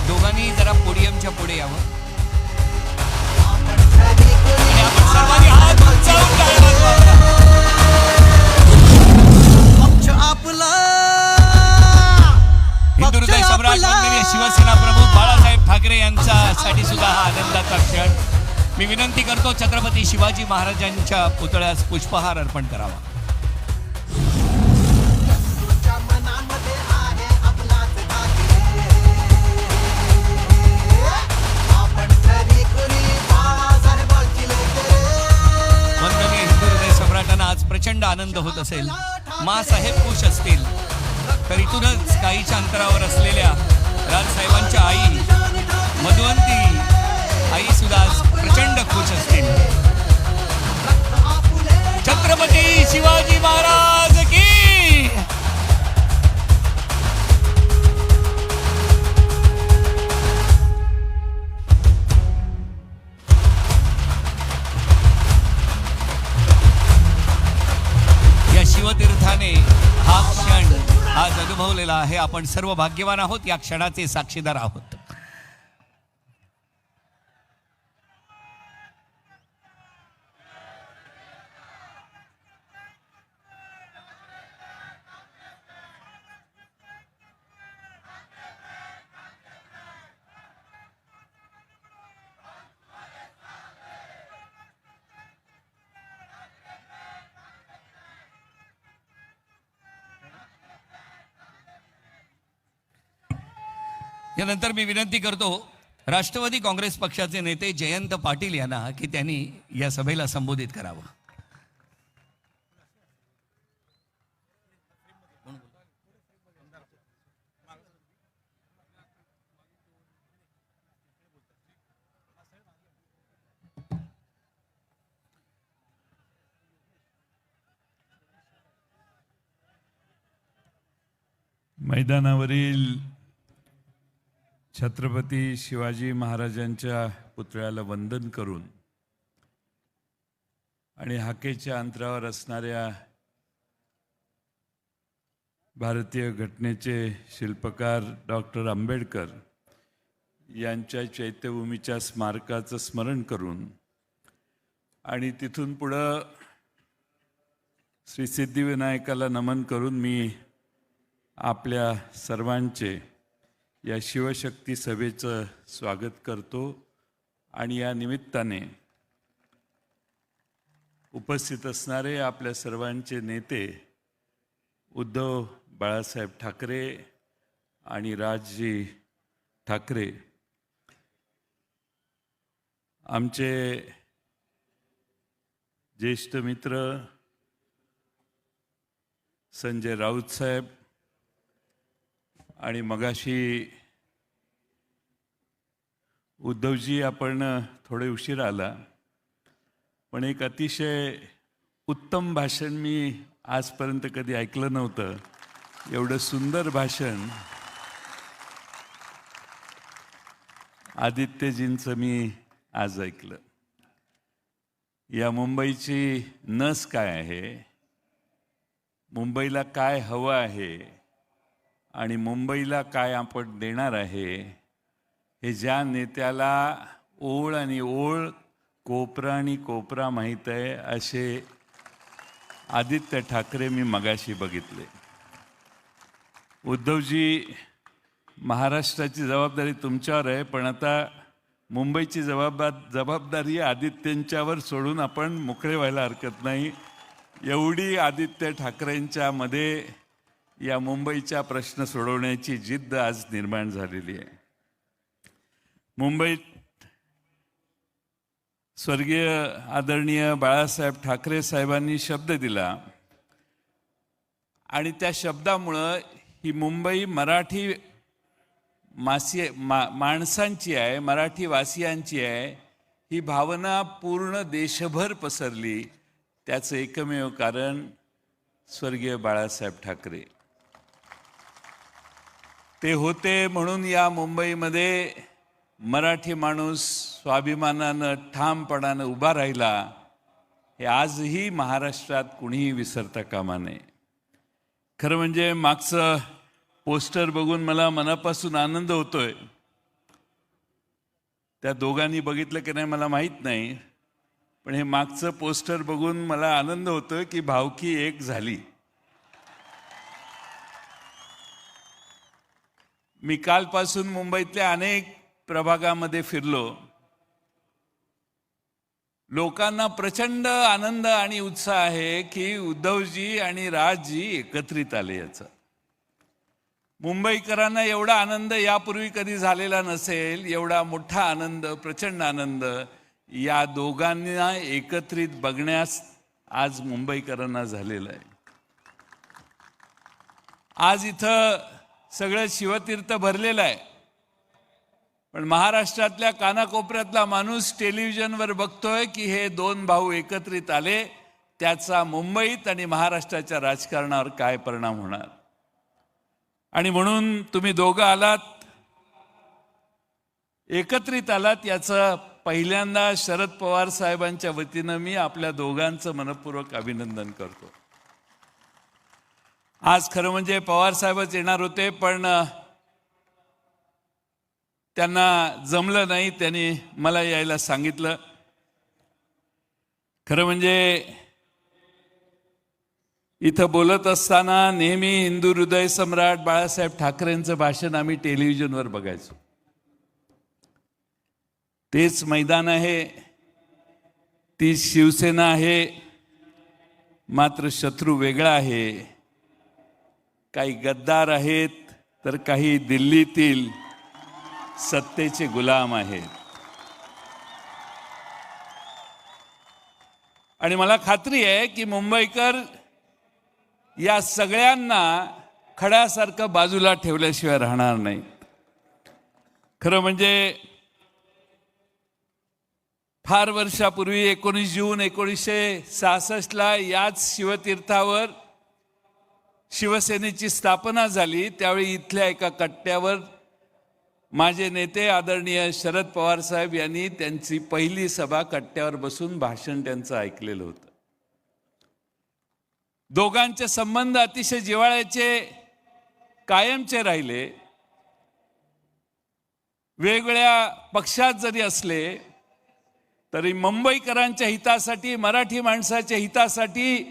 दोघांनी जरा पोडियमच्या पुढे यावं. हिंदू हृदय सम्राट वंदनीय शिवसेना प्रमुख बाळासाहेब ठाकरे यांच्यासाठी सुद्धा हा आनंदाचा क्षण. मी विनंती करतो छत्रपती शिवाजी महाराजांच्या पुतळ्यास पुष्पहार अर्पण करावा. वंदनीय हिंदू हृदय सम्राटांना आज प्रचंड आनंद होत असेल, माँसाहेब खुश असतील, तर इथूनच काहीच्या अंतरावर असलेल्या राजसाहेबांच्या आई मधुवंती आई सुद्धा आज प्रचंड खुश असतील. छत्रपती शिवाजी महाराज की. या शिवतीर्थाने हा क्षण आज अनुभवलेला आहे. आपण सर्व भाग्यवान आहोत, या क्षणाचे साक्षीदार आहोत. यानंतर मी विनंती करतो राष्ट्रवादी काँग्रेस पक्षाचे नेते जयंत पाटील यांना की त्यांनी या सभेला संबोधित करावं. मैदानावरील छत्रपती शिवाजी महाराजांच्या पुतळ्याला वंदन करून आणि हाकेच्या अंतरावर असणाऱ्या भारतीय घटनेचे शिल्पकार डॉक्टर आंबेडकर यांच्या चैत्यभूमीच्या स्मारकाचं स्मरण करून आणि तिथून पुढं श्री सिद्धिविनायकाला नमन करून मी आपल्या सर्वांचे या शिवशक्ती सभेचं स्वागत करतो. आणि या निमित्ताने उपस्थित असणारे आपल्या सर्वांचे नेते उद्धव बाळासाहेब ठाकरे आणि राजजी ठाकरे, आमचे ज्येष्ठ मित्र संजय राऊत साहेब, आणि मगाशी उद्धवजी आपण थोडे उशीर आला, पण एक अतिशय उत्तम भाषण मी आजपर्यंत कधी ऐकलं नव्हतं. एवढं सुंदर भाषण आदित्यजींचं मी आज ऐकलं. या मुंबईची नस काय आहे, मुंबईला काय हवं आहे आणि मुंबईला काय आपण देणार आहे, हे ज्या नेत्याला ओळ आणि ओळ, कोपरा आणि कोपरा माहीत आहे, असे आदित्य ठाकरे मी मगाशी बघितले. उद्धवजी, महाराष्ट्राची जबाबदारी तुमच्यावर आहे, पण आता मुंबईची जबाबदारी आदित्यांच्यावर सोडून आपण मोकळे व्हायला हरकत नाही. एवढी आदित्य ठाकरेंच्या मध्ये या मुंबईचा प्रश्न सोडवण्याची जिद्द आज निर्माण झालेली आहे. मुंबईत स्वर्गीय आदरणीय बाळासाहेब ठाकरे साहेबांनी शब्द दिला आणि त्या शब्दामुळं ही मुंबई मराठी माणसांची आहे, मराठी वासियांची आहे, ही भावना पूर्ण देशभर पसरली. त्याचं एकमेव कारण स्वर्गीय बाळासाहेब ठाकरे. ते होते म्हणून या मुंबईमध्ये मराठी माणूस स्वाभिमानानं ठामपणानं उभा राहिला हे आजही महाराष्ट्रात कुणीही विसरता कामा नये. खरं म्हणजे मागचं पोस्टर बघून मला मनापासून आनंद होतोय. त्या दोघांनी बघितलं की नाही मला माहीत नाही, पण हे मागचं पोस्टर बघून मला आनंद होतोय की भावकी एक झाली. मी कालपासून मुंबईतल्या अनेक प्रभागामध्ये फिरलो. लोकांना प्रचंड आनंद आणि उत्साह आहे की उद्धवजी आणि राजजी एकत्रित आले. याचा मुंबईकरांना एवढा आनंद यापूर्वी कधी झालेला नसेल. एवढा मोठा आनंद, प्रचंड आनंद या दोघांना एकत्रित बघण्यास आज मुंबईकरांना झालेला आहे. आज इथं सगळं शिवतीर्थ भरलेलं आहे, पण महाराष्ट्रातल्या कानाकोपऱ्यातला माणूस टेलिव्हिजनवर बघतोय की हे दोन भाऊ एकत्रित आले, त्याचा मुंबईत आणि महाराष्ट्राच्या राजकारणावर काय परिणाम होणार. आणि म्हणून तुम्ही दोघं आलात, एकत्रित आलात, याचं पहिल्यांदा शरद पवार साहेबांच्या वतीनं मी आपल्या दोघांचं मनपूर्वक अभिनंदन करतो. आज खरं म्हणजे पवार साहेबच येणार होते, पण त्यांना जमलं नाही. त्यांनी मला यायला सांगितलं. खरं म्हणजे इथं बोलत असताना नेहमी हिंदू हृदय सम्राट बाळासाहेब ठाकरेंचं भाषण आम्ही टेलिव्हिजनवर बघायचो. तेच मैदान आहे, तीच शिवसेना आहे, मात्र शत्रू वेगळा आहे. काही गद्दार आहेत तर काही दिल्लीतील सत्तेचे गुलाम आहेत. आणि मला खात्री आहे की मुंबईकर या सगळ्यांना खड्यासारखं बाजूला ठेवल्याशिवाय राहणार नाहीत. खरं म्हणजे फार वर्षापूर्वी 19 जून 1966ला याच शिवतीर्थावर शिवसेनेची स्थापना झाली. त्यावेळी इथल्या एका कट्ट्यावर माझे नेते आदरणीय शरद पवार साहेब यांनी त्यांची पहिली सभा कट्ट्यावर बसून भाषण त्यांचं ऐकलेलं होतं. दोघांचे संबंध अतिशय जिव्हाळ्याचे, कायमचे राहिले. वेगवेगळ्या पक्षात जरी असले तरी मुंबईकरांच्या हितासाठी, मराठी माणसाच्या हितासाठी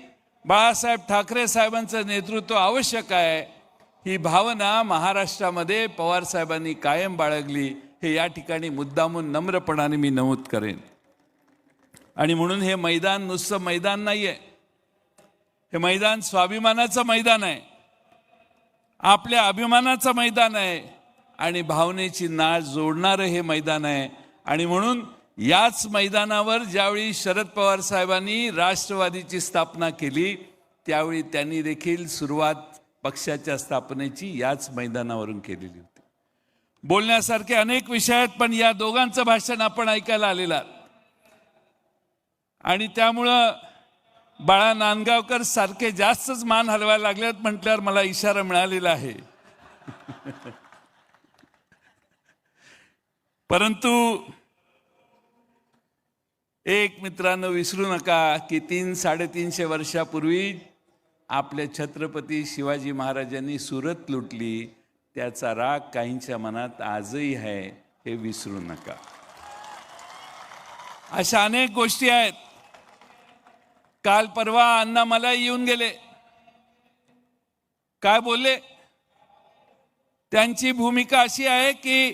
बाळासाहेब ठाकरे साहेबांचं नेतृत्व आवश्यक आहे, ही भावना महाराष्ट्रामध्ये पवार साहेबांनी कायम बाळगली. हे या ठिकाणी मुद्दामून नम्रपणाने मी नमूद करेन. आणि म्हणून हे मैदान नुसतं मैदान नाही आहे, हे मैदान स्वाभिमानाचं मैदान आहे, आपल्या अभिमानाचं मैदान आहे आणि भावनेची नाळ जोडणारं हे मैदान आहे. आणि म्हणून याच मैदानावर ज्यावेळी शरद पवार साहेबांनी राष्ट्रवादीची स्थापना केली, त्यावेळी त्यांनी देखील सुरुवात पक्षाच्या स्थापनेची याच मैदानावरून केलेली होती. बोलण्यासारखे अनेक विषय आहेत, पण या दोघांचं भाषण आपण ऐकायला आलेला. आणि त्यामुळं बाळा नांदगावकर सारखे जास्तच मान हलवायला लागलेत म्हटल्यावर मला इशारा मिळालेला आहे. परंतु एक मित्रांनो विसरू नका की 300-350 वर्षापूर्वी आपल्या छत्रपती शिवाजी महाराजांनी सुरत लुटली, त्याचा राग काहींच्या मनात आजही आहे, हे विसरू नका. अशा अनेक गोष्टी आहेत. काल परवा अण्णा मला येऊन गेले, काय बोलले? त्यांची भूमिका अशी आहे की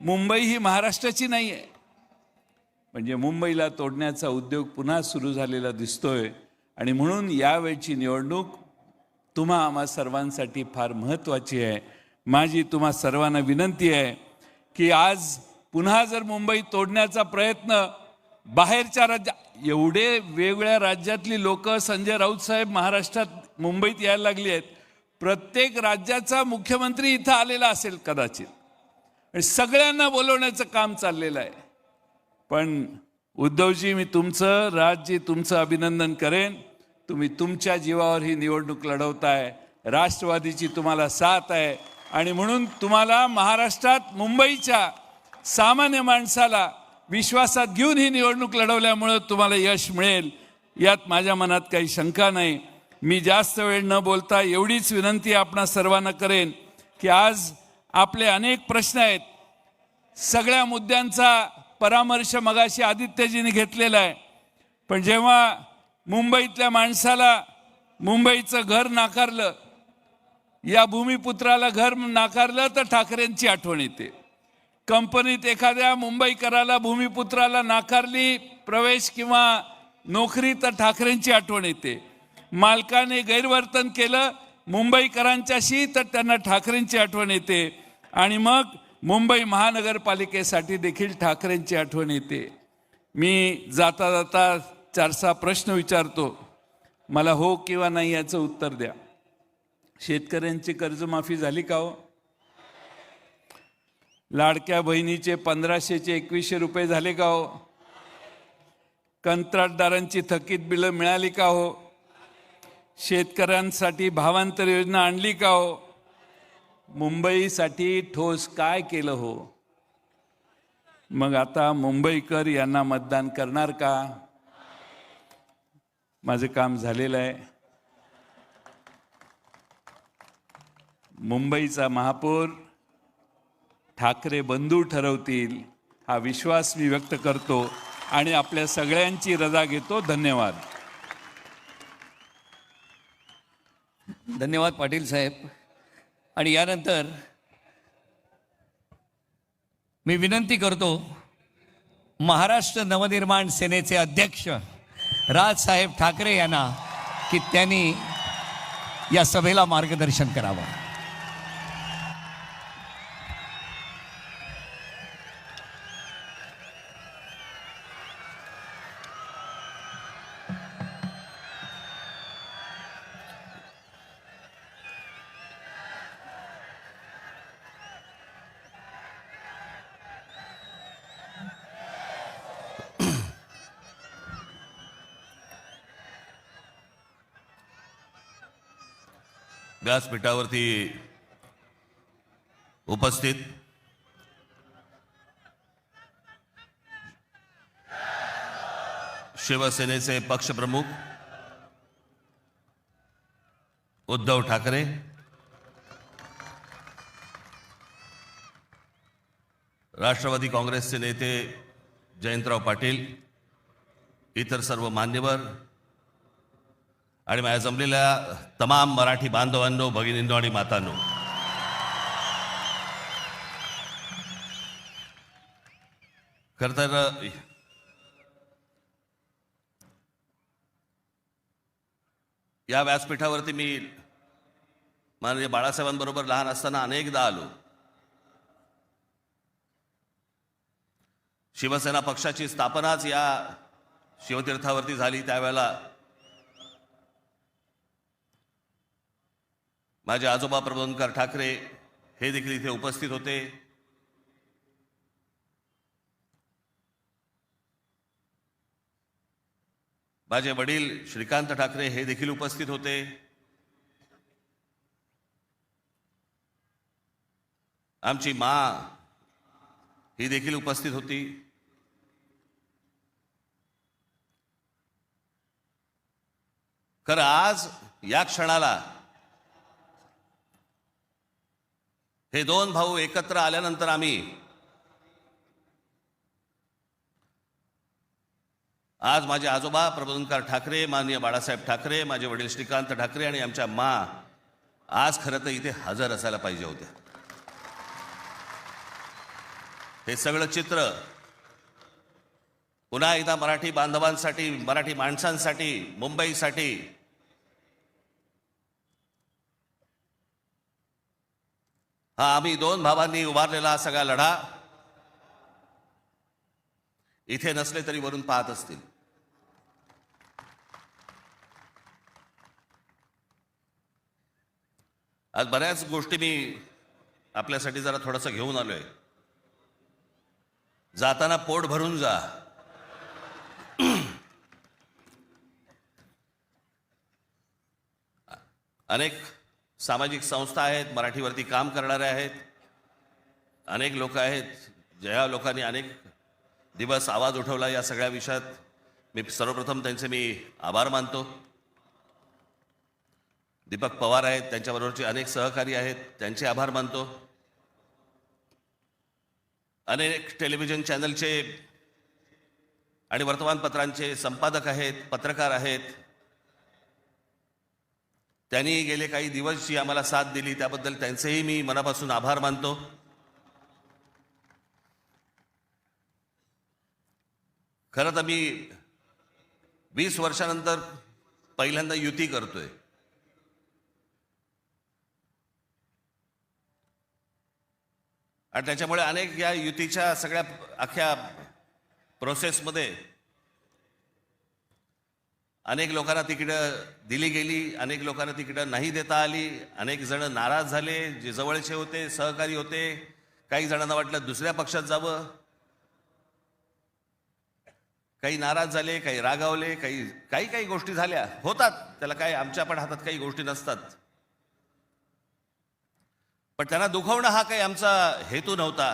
मुंबई ही महाराष्ट्राची नाही आहे. म्हणजे मुंबईला तोडण्याचा उद्योग पुन्हा सुरू झालेला दिसतोय. आणि म्हणून यावेळची निवडणूक तुम्हा आम्हा सर्वांसाठी फार महत्त्वाची आहे. माझी तुम्हा सर्वांना विनंती आहे की आज पुन्हा जर मुंबई तोडण्याचा प्रयत्न बाहेरच्या एवढे वेगवेगळ्या राज्यातली लोक संजय राऊत साहेब महाराष्ट्रात मुंबईत यायला लागली आहेत. प्रत्येक राज्याचा मुख्यमंत्री इथं आलेला असेल कदाचित, आणि सगळ्यांना बोलवण्याचं काम चाललेलं आहे. पण उद्धवजी, मी तुमचं, राजजी तुमचं अभिनंदन करेन. तुम्ही तुमच्या जीवावर ही निवडणूक लढवताय, राष्ट्रवादीची तुम्हाला साथ आहे. आणि म्हणून तुम्हाला महाराष्ट्रात मुंबईच्या सामान्य माणसाला विश्वासात घेऊन ही निवडणूक लढवल्यामुळे तुम्हाला यश मिळेल. यात माझ्या मनात काही शंका नाही. मी जास्त वेळ न बोलता एवढीच विनंती आपणा सर्वांना करेन की आज आपले अनेक प्रश्न आहेत. सगळ्या मुद्द्यांचा परामर्श मगाशी आदित्यजीने घेतलेला आहे. पण जेव्हा मुंबईतल्या माणसाला मुंबईचं घर नाकारलं, या भूमिपुत्राला घर नाकारलं तर ठाकरेंची आठवण येते. कंपनीत एखाद्या मुंबईकराला भूमिपुत्राला नाकारली प्रवेश किंवा नोकरी तर ठाकरेंची आठवण येते. मालकाने गैरवर्तन केलं मुंबईकरांच्याशी तर त्यांना ठाकरेंची आठवण येते. आणि मग मुंबई महानगरपालिकेसाठी देखील ठाकरेंची आठवण येते. मी जाता जाता 4-6 प्रश्न विचारतो, मला हो किंवा नाही याचं उत्तर द्या. शेतकऱ्यांची कर्जमाफी झाली का हो? लाडक्या बहिणीचे 1500चे 2100 रुपये झाले का हो? कंत्राटदारांची थकीत बिलं मिळाली का हो? शेतकऱ्यांसाठी भावांतर योजना आणली का हो? मुंबईसाठी ठोस काय केलं हो? मग आता मुंबईकर यांना मतदान करणार का? माझं काम झालेलं आहे. मुंबईचा महापौर ठाकरे बंधू ठरवतील हा विश्वास मी व्यक्त करतो आणि आपल्या सगळ्यांची रजा घेतो. धन्यवाद. धन्यवाद पाटील साहेब. आणि यानंतर मी विनंती करतो महाराष्ट्र नवनिर्माण सेनेचे अध्यक्ष राजसाहेब ठाकरे यांना की त्यांनी या सभेला मार्गदर्शन करावं. व्यासपीठावरती उपस्थित शिवसेनेचे पक्षप्रमुख उद्धव ठाकरे, राष्ट्रवादी काँग्रेसचे नेते जयंतराव पाटील, इतर सर्व मान्यवर आणि माझ्या जमलेल्या तमाम मराठी बांधवांनो, भगिनींनो आणि मातांनो, खरं तर या व्यासपीठावरती मी माननीय बाळासाहेबांबरोबर लहान असताना अनेकदा आलो. शिवसेना पक्षाची स्थापनाच या शिवतीर्थावरती झाली. त्यावेळेला माझे आजोबा प्रबोधनकार ठाकरे हे देखील इथे उपस्थित होते. माझे वडील श्रीकांत ठाकरे हे देखील उपस्थित होते. आमची माँ ही देखील उपस्थित होती. खरं आज या क्षणाला हे दोन भाऊ एकत्र आल्यानंतर आम्ही आज माझे आजोबा प्रबोधनकार ठाकरे, माननीय बाळासाहेब ठाकरे, माझे वडील श्रीकांत ठाकरे आणि आमच्या माँ आज खरं तर इथे हजर असायला पाहिजे होत्या. हे सगळं चित्र पुन्हा एकदा मराठी बांधवांसाठी, मराठी माणसांसाठी, मुंबईसाठी हा आम्ही दोन भावांनी उभारलेला सगळा लढा इथे नसले तरी वरून पाहत असतील. आज बऱ्याच गोष्टी मी आपल्यासाठी जरा थोडंसं घेऊन आलोय. जाताना पोट भरून जा. अनेक सामाजिक संस्था आहेत, मराठीवरती काम करणारे आहेत, अनेक लोक आहेत, ज्या लोकांनी अनेक दिवस आवाज उठवला या सगळ्या विषयात. मी सर्वप्रथम त्यांचे मी आभार मानतो. दीपक पवार आहेत, त्यांच्याबरोबरचे अनेक सहकारी आहेत, त्यांचे आभार मानतो. अनेक टेलिव्हिजन चॅनलचे आणि वर्तमानपत्रांचे संपादक आहेत, पत्रकार आहेत. त्यांनी गेले काही दिवस जी आम्हाला साथ दिली त्याबद्दल त्यांचेही मी मनापासून आभार मानतो. खरं तर मी 20 वर्षानंतर पहिल्यांदा युती करतोय. आणि त्याच्यामुळे अनेक या युतीच्या सगळ्या अख्ख्या प्रोसेसमध्ये अनेक लोकांना तिकीटं दिली गेली, अनेक लोकांना तिकीटं नाही देता आली, अनेक जण नाराज झाले, जे जवळचे होते, सहकारी होते. काही जणांना वाटलं दुसऱ्या पक्षात जावं, काही नाराज झाले, काही रागावले, काही गोष्टी झाल्या, होतात. त्याला काय, आमच्या पण हातात काही गोष्टी नसतात. पण त्यांना दुखवणं हा काही आमचा हेतू नव्हता.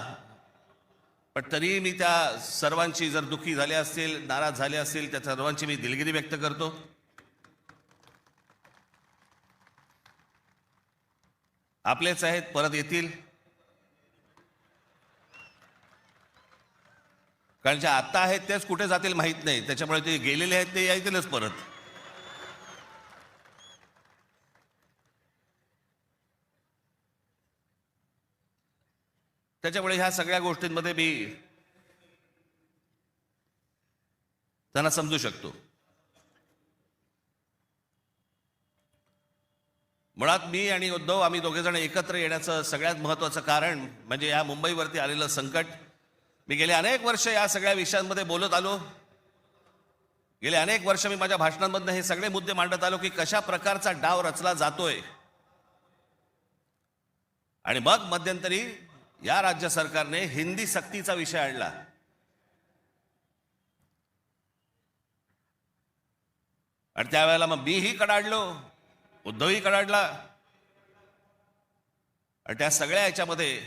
पण तरी मी त्या सर्वांची, जर दुःखी झाले असतील, नाराज झाले असतील, त्या सर्वांची मी दिलगिरी व्यक्त करतो. आपलेच आहेत, परत येतील. कारण जे आत्ता आहेत तेच कुठे जातील माहीत नाही, त्याच्यामुळे ते गेलेले आहेत ते येतीलच परत. त्याच्यामुळे ह्या सगळ्या गोष्टींमध्ये मी त्यांना समजू शकतो. मुळात मी आणि उद्धव आम्ही दोघेजण एकत्र येण्याचं सगळ्यात महत्त्वाचं कारण म्हणजे या मुंबईवरती आलेलं संकट. मी गेले अनेक वर्ष या सगळ्या विषयांमध्ये बोलत आलो. गेले अनेक वर्ष मी माझ्या भाषणांमधनं हे सगळे मुद्दे मांडत आलो की कशा प्रकारचा डाव रचला जातोय. आणि मग मध्यंतरी या राज्य सरकारने हिंदी सक्तीचा विषय आणला. आणि त्यावेळेला मग मीही कडाडलो, उद्धवही कडाडला. आणि त्या सगळ्या याच्यामध्ये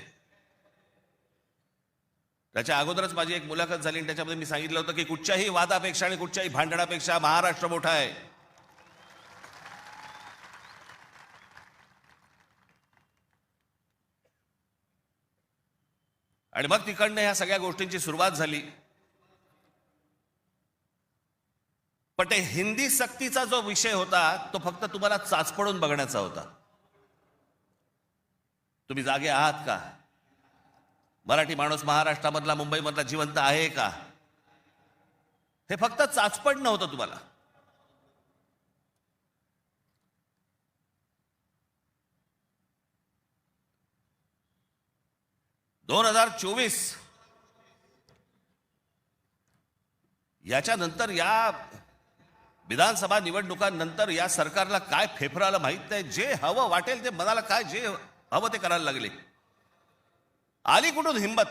त्याच्या अगोदरच माझी एक मुलाखत झाली आणि त्याच्यामध्ये मी सांगितलं होतं की कुठच्याही वादापेक्षा आणि कुठच्याही भांडणापेक्षा महाराष्ट्र मोठा आहे. आणि मग तिकडनं ह्या सगळ्या गोष्टींची सुरुवात झाली. पण ते हिंदी सक्तीचा जो विषय होता तो फक्त तुम्हाला चाचपडून बघण्याचा होता. तुम्ही जागे आहात का? मराठी माणूस महाराष्ट्रामधला, मुंबईमधला जिवंत आहे का? हे फक्त चाचपड नव्हतं तुम्हाला. (2024) याच्यानंतर, या विधानसभा निवडणुकांनंतर या सरकारला काय फेफराला माहित नाही. जे हवं वाटेल ते, मनाला काय जे हवं ते करायला लागले. आली कुठून हिंमत?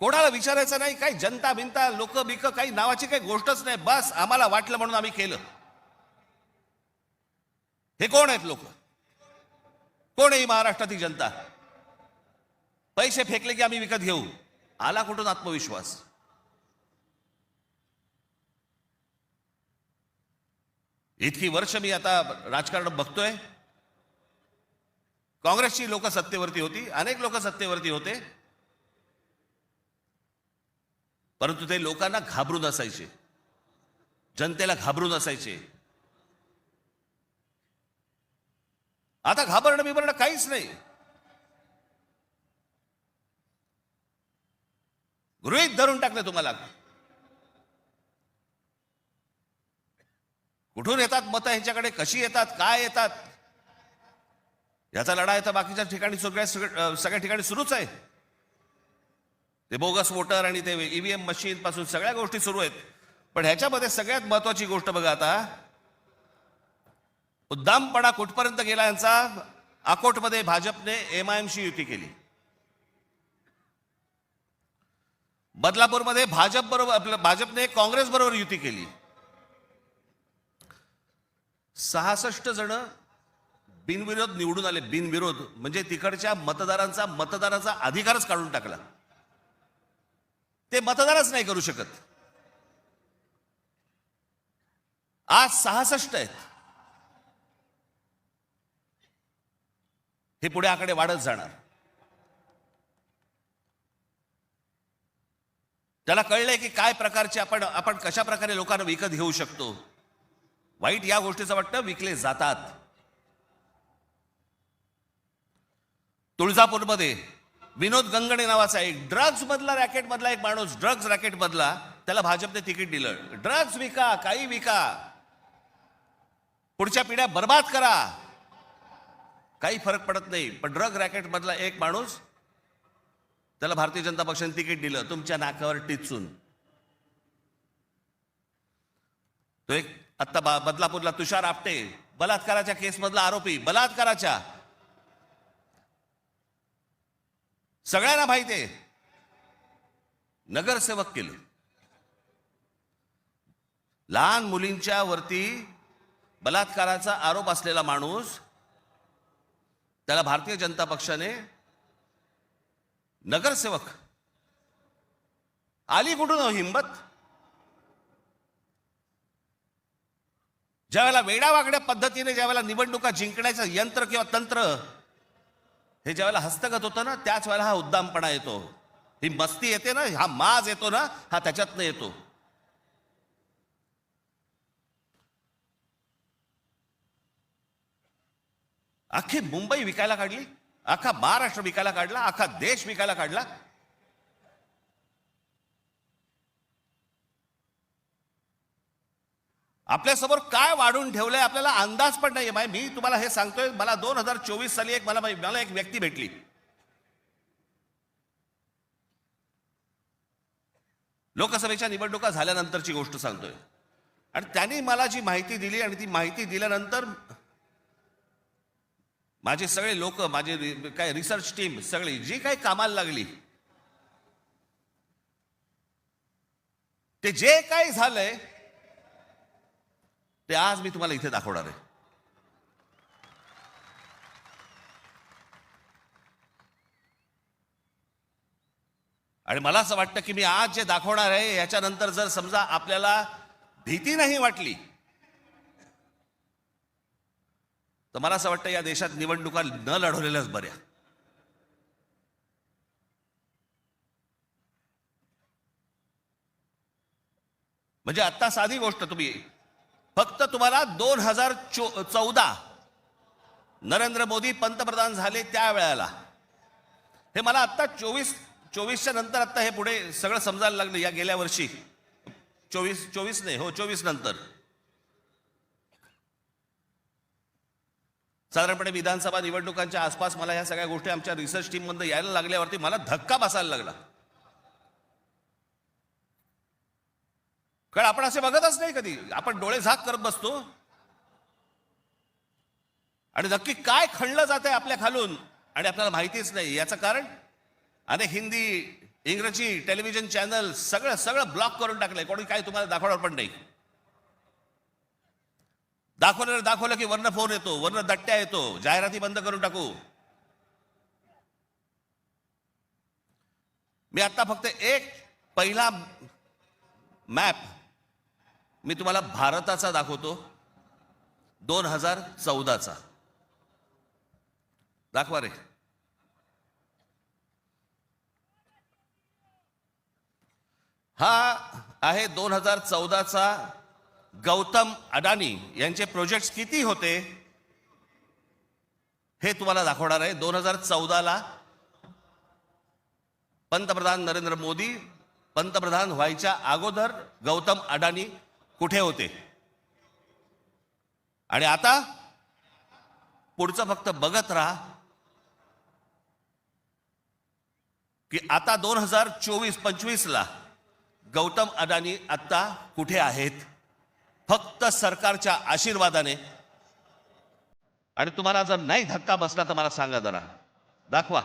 कोणाला विचारायचं नाही, काही जनता बिनता लोक बिक काही नावाची काही गोष्टच नाही. बस आम्हाला वाटलं म्हणून आम्ही केलं. हे कोण आहेत लोक? कोण आहे महाराष्ट्रातील जनता? पैसे फेकले की आम्ही विकत घेऊ. आला कुठून आत्मविश्वास? इतकी वर्ष मी आता राजकारण बघतोय. काँग्रेसची लोक सत्तेवरती होती, अनेक लोक सत्तेवरती होते, परंतु ते लोकांना घाबरून असायचे, जनतेला घाबरून असायचे. आता घाबरणं बिबरणं काहीच नाही. गृहीत धरून टाकले तुम्हाला. कुठून येतात मतं ह्यांच्याकडे, कशी येतात, काय येतात, याचा लढा येतं बाकीच्या ठिकाणी, सगळ्या ठिकाणी सुरूच आहे. ते बोगस वोटर आणि ते ईव्हीएम मशीन पासून सगळ्या गोष्टी सुरू आहेत. पण ह्याच्यामध्ये सगळ्यात महत्वाची गोष्ट बघा, आता उद्दामपणा कुठपर्यंत गेला यांचा. अकोटमध्ये भाजपने MIMशी युती केली. बदलापूरमध्ये भाजपने काँग्रेस बरोबर युती केली. 66 जण बिनविरोध निवडून आले. बिनविरोध म्हणजे तिकडच्या मतदाराचा अधिकारच काढून टाकला. ते मतदारच नाही करू शकत. आज 66 आहेत. हे पुढे आकडे वाढत जाणार. त्याला कळलंय की काय प्रकारचे आपण कशा प्रकारे लोकांना विकत घेऊ शकतो. वाईट या गोष्टीचं वाटतं विकले जातात. तुळजापूरमध्ये विनोद गंगणे नावाचा एक ड्रग्ज मधला एक माणूस, ड्रग्ज रॅकेट मधला, त्याला भाजपने तिकीट दिलं. ड्रग्ज विका, काही विका, पुढच्या पिढ्या बर्बाद करा, काही फरक पडत नाही. पण ड्रग रॅकेट मधला एक माणूस, त्याला भारतीय जनता पक्षाने तिकीट दिलं तुमच्या नाकावर टिचून. तो एक आता बदलापूरला तुषार आपटे, बलात्काराच्या केस मधला आरोपी, बलात्काराच्या, सगळ्यांना माहिती आहे, नगरसेवक केलं. लहान मुलींच्या वरती बलात्काराचा आरोप असलेला माणूस, त्याला भारतीय जनता पक्षाने नगरसेवक. आली कुठून हो हिंमत? ज्यावेळेला वेडावागड्या पद्धतीने ज्यावेळेला निवडणुका जिंकण्याचं यंत्र किंवा तंत्र हे ज्यावेळेला हस्तगत होतं ना, त्याच वेळेला हा उद्दामपणा येतो, ही मस्ती येते ना, हा माज येतो ना, हा त्याच्यातनं येतो. अख्खी मुंबई विकायला काढली, अख्खा महाराष्ट्र विकायला काढला, अख्खा देश विकायला काढला. आपल्यासमोर काय वाढून ठेवलंय आपल्याला अंदाज पण नाहीये. मी तुम्हाला हे सांगतोय, मला 2024 साली मला एक व्यक्ती भेटली. लोकसभेच्या निवडणुका झाल्यानंतरची गोष्ट सांगतोय. आणि त्यांनी मला जी माहिती दिली, आणि ती माहिती दिल्यानंतर माझे सगळे लोक, माझे काय रिसर्च टीम सगळी जी काही कामाला लागली, ते जे काही झालंय ते आज मी तुम्हाला इथे दाखवणार आहे. आणि मला असं वाटतं की मी आज जे दाखवणार आहे याच्यानंतर जर समजा आपल्याला भीती नाही वाटली, तर मला असं वाटतं या देशात निवडणुका न लढवलेल्याच बऱ्या. म्हणजे आता साधी गोष्ट, फक्त तुम्हाला 2014 नरेंद्र मोदी पंतप्रधान झाले त्यावेळेला, हे मला आता 24च्या नंतर आता हे पुढे सगळं समजायला लागलं. या गेल्या वर्षी 24 नंतर साधारणपणे विधानसभा निवडणुकांच्या आसपास मला ह्या सगळ्या गोष्टी आमच्या रिसर्च टीम मध्ये यायला लागल्यावरती मला धक्का बसायला लागला. कारण आपण असे बघतच नाही कधी, आपण डोळे झाक करत बसतो आणि नक्की काय खणलं जात आहे आपल्या खालून आणि आपल्याला माहितीच नाही. याचं कारण अनेक हिंदी, इंग्रजी टेलिव्हिजन चॅनल सगळं ब्लॉक करून टाकलंय. कोणी काय तुम्हाला दाखवणार पण नाही. दाखवलं की वरनं फोन येतो, वरनं दट्ट्या येतो, जाहिराती बंद करून टाकू. मी आता फक्त एक पहिला मॅप मी तुम्हाला भारताचा दाखवतो, 2014चा. दाखवा रे. हा आहे 2014चा गौतम अडानी यांचे प्रोजेक्ट्स किती होते हे तुम्हाला दाखवणार आहे. 2014ला पंतप्रधान नरेंद्र मोदी पंतप्रधान व्हायच्या अगोदर गौतम अडानी कुठे होते, आणि आता पुढचं फक्त बघत राहा की आता 2024-25ला गौतम अडानी आता कुठे आहेत. फक्त सरकारच्या आशीर्वादाने. आणि तुम्हाला जर नाही धक्का बसला तर मला सांगा जरा, दाखवा.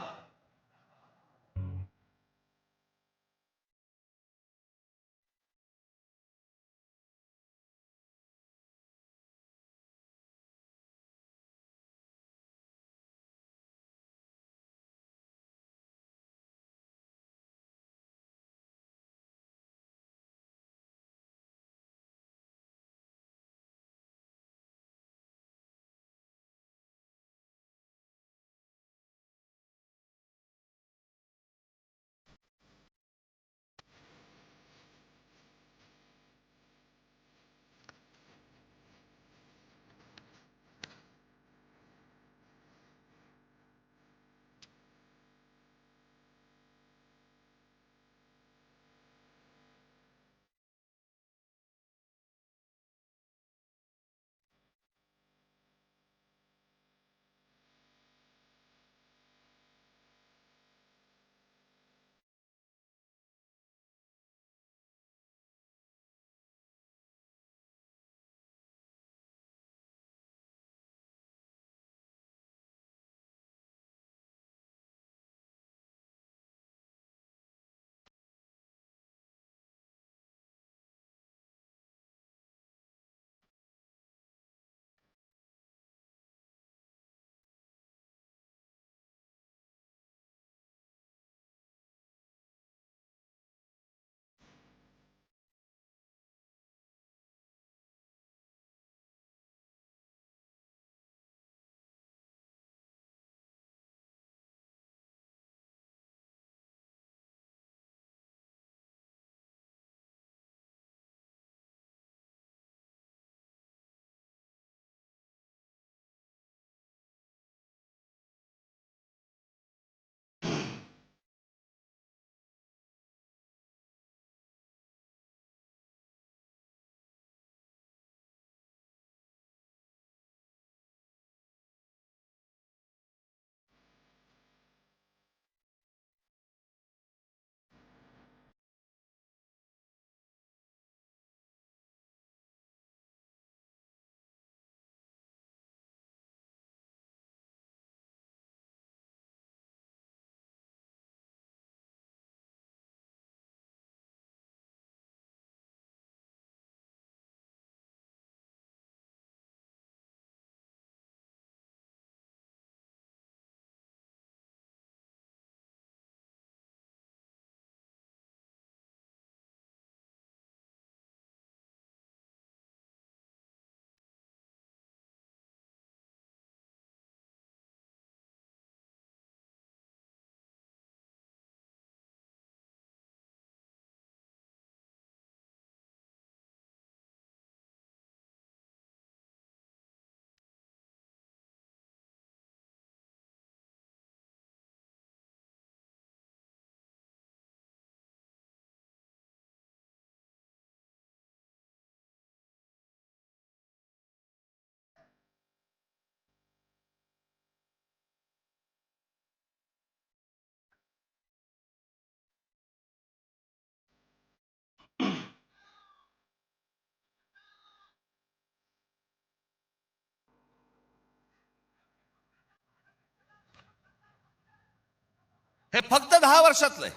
हे फक्त 10 वर्षातलंय.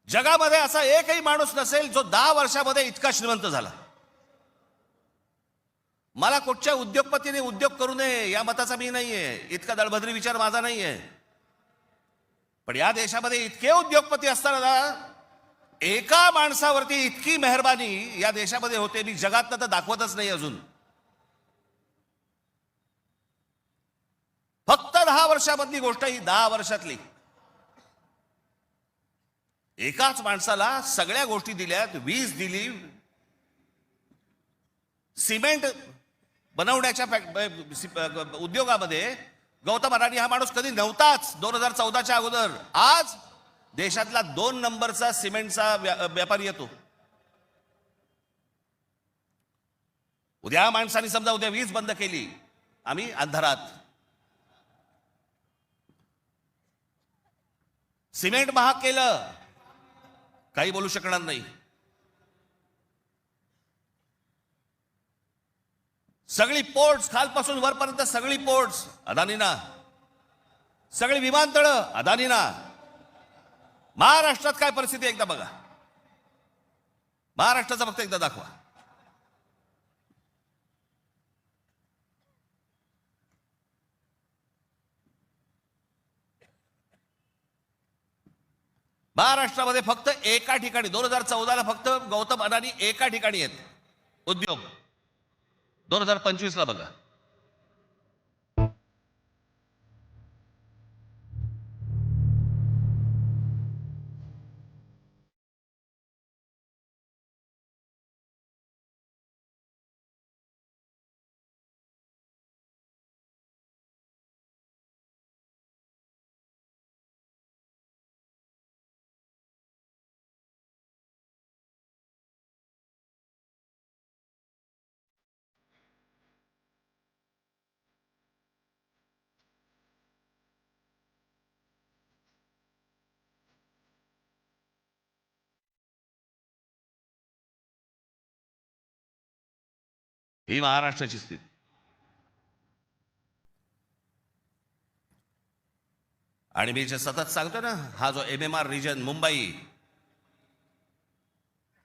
जगामध्ये असा एकही माणूस नसेल जो 10 वर्षामध्ये इतका श्रीमंत झाला. मला कुठच्या उद्योगपतीने उद्योग करू नये या मताचा मी नाहीये, इतका दळभद्री विचार माझा नाहीये. पण या देशामध्ये इतके उद्योगपती असताना एका माणसावरती इतकी मेहरबानी या देशामध्ये होते, मी जगात तर दाखवतच नाही अजून. फक्त 10 वर्षामधली गोष्ट ही 10 वर्षातली. एकाच माणसाला सगळ्या गोष्टी दिल्यात. वीज दिली, सिमेंट बनवण्याच्या उद्योगामध्ये गौतम अडाणी हा माणूस कधी नव्हताच 2014च्या अगोदर. आज देशातला 2 नंबरचा सिमेंटचा व्यापारी येतो. उद्या माणसाने समजा उद्या वीज बंद केली, आम्ही अंधारात. सिमेंट महाग केलं, काही बोलू शकणार नाही. सगळी पोर्ट्स खालपासून वरपर्यंत सगळी पोर्ट्स अदानीना, सगळी विमानतळं अदानीना. महाराष्ट्रात काय परिस्थिती एकदा बघा, महाराष्ट्राचा फक्त एकदा दाखवा. महाराष्ट्रामध्ये फक्त एका ठिकाणी 2014ला फक्त गौतम अडाणी एका ठिकाणी आहेत उद्योग. 2025ला बघा. ही महाराष्ट्राची स्थिती. आणि मी जे सतत सांगतो ना, हा जो MMR रिजन मुंबई,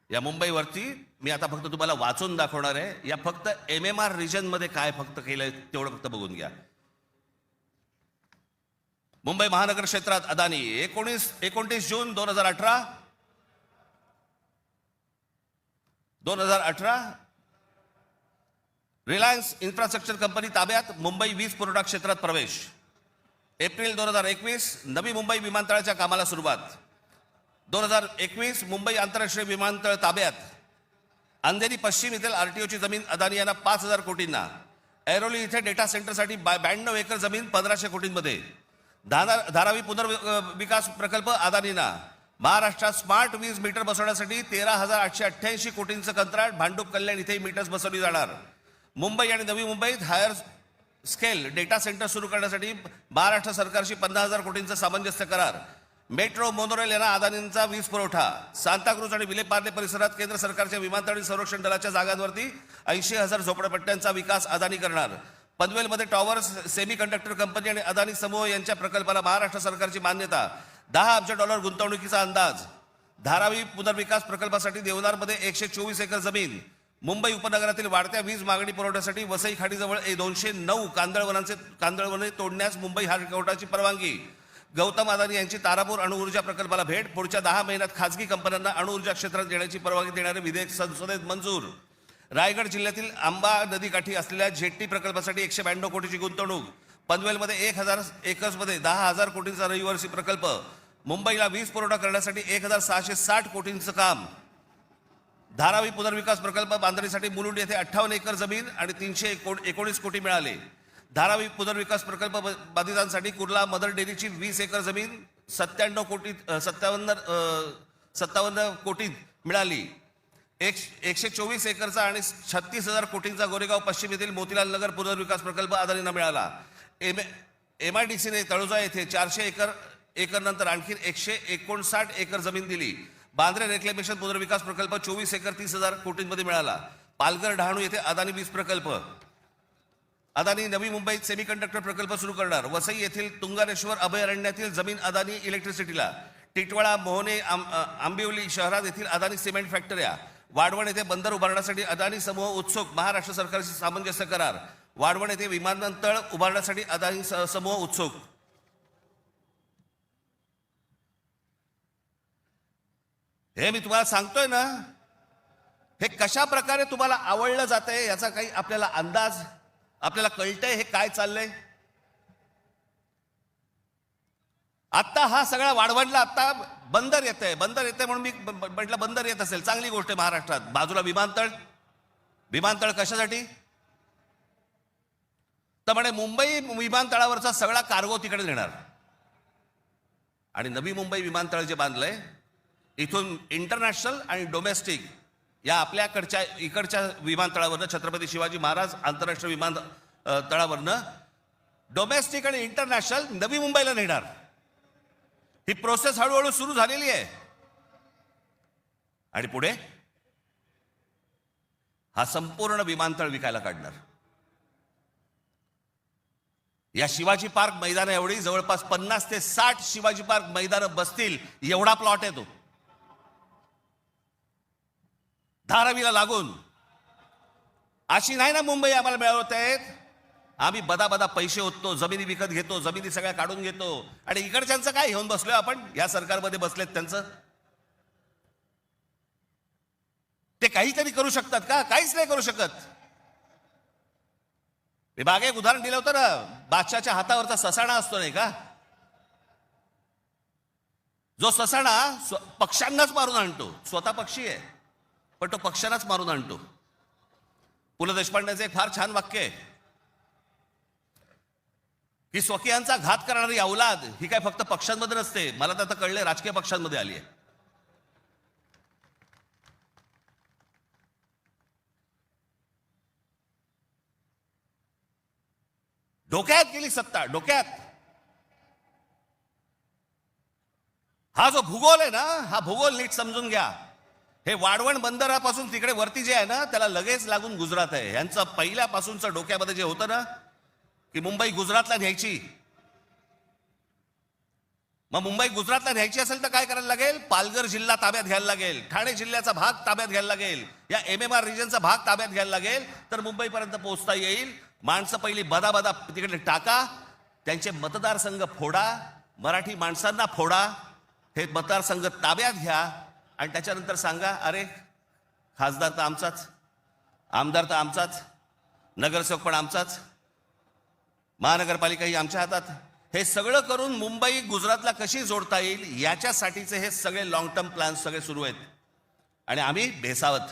या मुंबईवरती मी आता फक्त तुम्हाला वाचून दाखवणार आहे. या फक्त MMR रिजन मध्ये काय फक्त केलंय तेवढं फक्त बघून घ्या. मुंबई महानगर क्षेत्रात अदानी 29 जून 2018 रिलायन्स इन्फ्रास्ट्रक्चर कंपनी ताब्यात मुंबई वीज पुरवठा क्षेत्रात प्रवेश. एप्रिल 2021 नवी मुंबई विमानतळाच्या कामाला सुरुवात. 2021 मुंबई आंतरराष्ट्रीय विमानतळ ताब्यात. अंधेरी पश्चिम येथील RTOची जमीन अदानी यांना 5,000 कोटींना. ऐरोली इथे डेटा सेंटरसाठी 92 एकर जमीन 1,500 कोटींमध्ये. धारावी पुनर्विकास प्रकल्प अदानींना. महाराष्ट्रात स्मार्ट वीज मीटर बसवण्यासाठी 13,888 कोटींचं कंत्राट. भांडूप कल्याण इथे मीटर्स बसवली जाणार. मुंबई आणि नवी मुंबईत हायर स्केल डेटा सेंटर सुरू करण्यासाठी महाराष्ट्र सरकारशी 50,000 कोटींचा सामंजस्य करार. मेट्रो मोनोरेल यांना अदानींचा वीज पुरवठा. सांताक्रूज आणि विलेपार्ले परिसरात केंद्र सरकारच्या विमानतळ आणि संरक्षण दलाच्या जागांवरती 80,000 झोपडपट्ट्यांचा विकास अदानी करणार. पनवेलमध्ये टॉवर्स सेमी कंडक्टर कंपनी आणि अदानी समूह यांच्या प्रकल्पाला महाराष्ट्र सरकारची मान्यता. $10 अब्ज गुंतवणुकीचा अंदाज. धारावी पुनर्विकास प्रकल्पासाठी देवनारमध्ये 124 एकर जमीन. मुंबई उपनगरातील वाढत्या वीज मागणी पुरवठ्यासाठी वसई खाडीजवळ 209 कांदळवने तोडण्यास मुंबई हायकोर्टाची परवानगी. गौतम अदानी यांची तारापूर अणुऊर्जा प्रकल्पाला भेट. पुढच्या 10 महिन्यात खासगी कंपन्यांना अणुऊर्जा क्षेत्रात येण्याची परवानगी देणारे विधेयक संसदेत मंजूर. रायगड जिल्ह्यातील आंबा नदीकाठी असलेल्या जेट्टी प्रकल्पासाठी 192 कोटीची गुंतवणूक. पनवेलमध्ये 1,000 एकर्समध्ये 10,000 कोटींचा रहिवासी प्रकल्प. मुंबईला वीज पुरवठा करण्यासाठी 1,660 कोटींचं काम. धारावी पुनर्विकास प्रकल्प बांधणीसाठी मुलुंड येथे 58 एकर जमीन आणि 319 कोटी मिळाले. धारावी पुनर्विकास प्रकल्प बाधितांसाठी कुर्ला मदर डेअरीची 20 एकर जमीन 57 कोटीत मिळाली. 124 एकरचा आणि 36,000 कोटींचा गोरेगाव पश्चिम येथील मोतीलाल नगर पुनर्विकास प्रकल्प अदानींना मिळाला. MIDCने तळोजा येथे 400 एकर नंतर आणखी 159 एकर जमीन दिली. बांद्रे रेक्लेमेशन पुनर्विकास प्रकल्प 24 एकर 30,000 कोटींमध्ये मिळाला. पालघर डहाणू येथे अदानी वीज प्रकल्प. अदानी नवी मुंबईत सेमीकंडक्टर प्रकल्प सुरू करणार. वसई येथील तुंगारेश्वर अभयारण्यातील जमीन अदानी इलेक्ट्रिसिटीला. टिटवाळा, मोहने, आंबिवली शहरात येथील अदानी सिमेंट फॅक्टऱ्या. वाढवण येथे बंदर उभारण्यासाठी अदानी समूह उत्सुक. महाराष्ट्र सरकारशी सामंजस्य करार. वाढवण येथे विमानतळ उभारण्यासाठी अदानी समूह उत्सुक. हे मी तुम्हाला सांगतोय ना, हे कशा प्रकारे तुम्हाला आवडलं जातंय याचा काही आपल्याला अंदाज, आपल्याला कळतंय हे काय चाललंय. आता हा सगळा वाढवणला आता बंदर येतंय म्हणून मी म्हटलं बंदर येत असेल चांगली गोष्ट आहे. महाराष्ट्रात बाजूला विमानतळ कशासाठी तर म्हणे मुंबई विमानतळावरचा सगळा कार्गो तिकडे नेणार. आणि नवी मुंबई विमानतळ जे बांधलंय इथून इंटरनॅशनल आणि डोमेस्टिक या आपल्याकडच्या इकडच्या विमानतळावरनं, छत्रपती शिवाजी महाराज आंतरराष्ट्रीय विमानतळावरनं डोमेस्टिक आणि इंटरनॅशनल नवी मुंबईला नेणार. ही प्रोसेस हळूहळू सुरू झालेली आहे. आणि पुढे हा संपूर्ण विमानतळ विकायला काढणार. या शिवाजी पार्क मैदान एवढी जवळपास 50 ते 60 शिवाजी पार्क मैदानं बसतील एवढा प्लॉट आहे तो, धारावीला लागून. अशी नाही ना मुंबई आम्हाला मिळवत आहेत. आम्ही बदा पैसे होतो, जमिनी विकत घेतो, जमिनी सगळ्या काढून घेतो. आणि इकडच्यांचं काय घेऊन बसलोय आपण, या सरकारमध्ये बसलेत त्यांचं. ते काहीतरी करू शकतात का? काहीच नाही करू शकत. मी मागे एक उदाहरण दिलं होतं ना, बादशाच्या हातावरचा ससाणा असतो नाही का, जो ससाणा पक्ष्यांनाच मारून आणतो. स्वतः पक्षी आहे पण तो पक्ष्यांनाच मारून आणतो. पु ल देशपांडेचं एक फार छान वाक्य आहे की स्वकीयांचा घात करणारी औलाद ही काय फक्त पक्षांमध्ये नसते. मला तर आता कळले राजकीय पक्षांमध्ये आली आहे. डोक्यात गेली सत्ता, डोक्यात. हा जो भूगोल आहे ना, हा भूगोल नीट समजून घ्या. हे वाढवण बंदरापासून तिकडे वरती जे आहे ना, त्याला लगेच लागून गुजरात आहे. यांचं पहिल्यापासूनचं डोक्यामध्ये जे होतं ना की मुंबई गुजरातला न्यायची. मग मुंबई गुजरातला न्यायची असेल तर काय करायला लागेल? पालघर जिल्हा ताब्यात घ्यायला लागेल, ठाणे जिल्ह्याचा भाग ताब्यात घ्यायला लागेल, या MMR रिजनचा भाग ताब्यात घ्यायला लागेल, तर मुंबईपर्यंत पोहोचता येईल. माणसं पहिली बदा तिकडे टाका, त्यांचे मतदारसंघ फोडा, मराठी माणसांना फोडा, हे मतदारसंघ ताब्यात घ्या आणि त्याच्यानंतर सांगा अरे खासदार तर आमचाच, आमदार तर आमचाच, नगरसेवक पण आमचाच, महानगरपालिकाही आमच्या हातात. हे सगळं करून मुंबई गुजरातला कशी जोडता येईल याच्यासाठीचे हे सगळे लॉंग टर्म प्लॅन सगळे सुरू आहेत. आणि आम्ही भेसावत,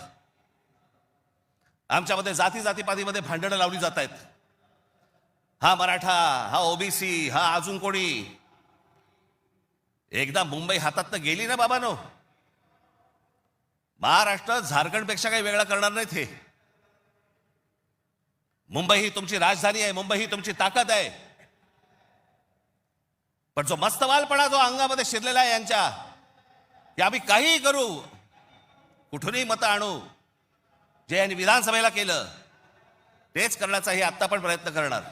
आमच्यामध्ये जातीपातीमध्ये भांडणं लावली जात आहेत. हा मराठा, हा OBC, हा अजून कोणी. एकदा मुंबई हातात तर गेली ना बाबांनो, महाराष्ट्र झारखंडपेक्षा काही वेगळा करणार नाहीत. हे मुंबई ही तुमची राजधानी आहे, मुंबई ही तुमची ताकद आहे. पण जो मस्तवालपणा जो अंगामध्ये शिरलेला आहे यांच्या, की आम्ही काहीही करू, कुठूनही मतं आणू, जे यांनी विधानसभेला केलं तेच करण्याचा हे आत्ता पण प्रयत्न करणार.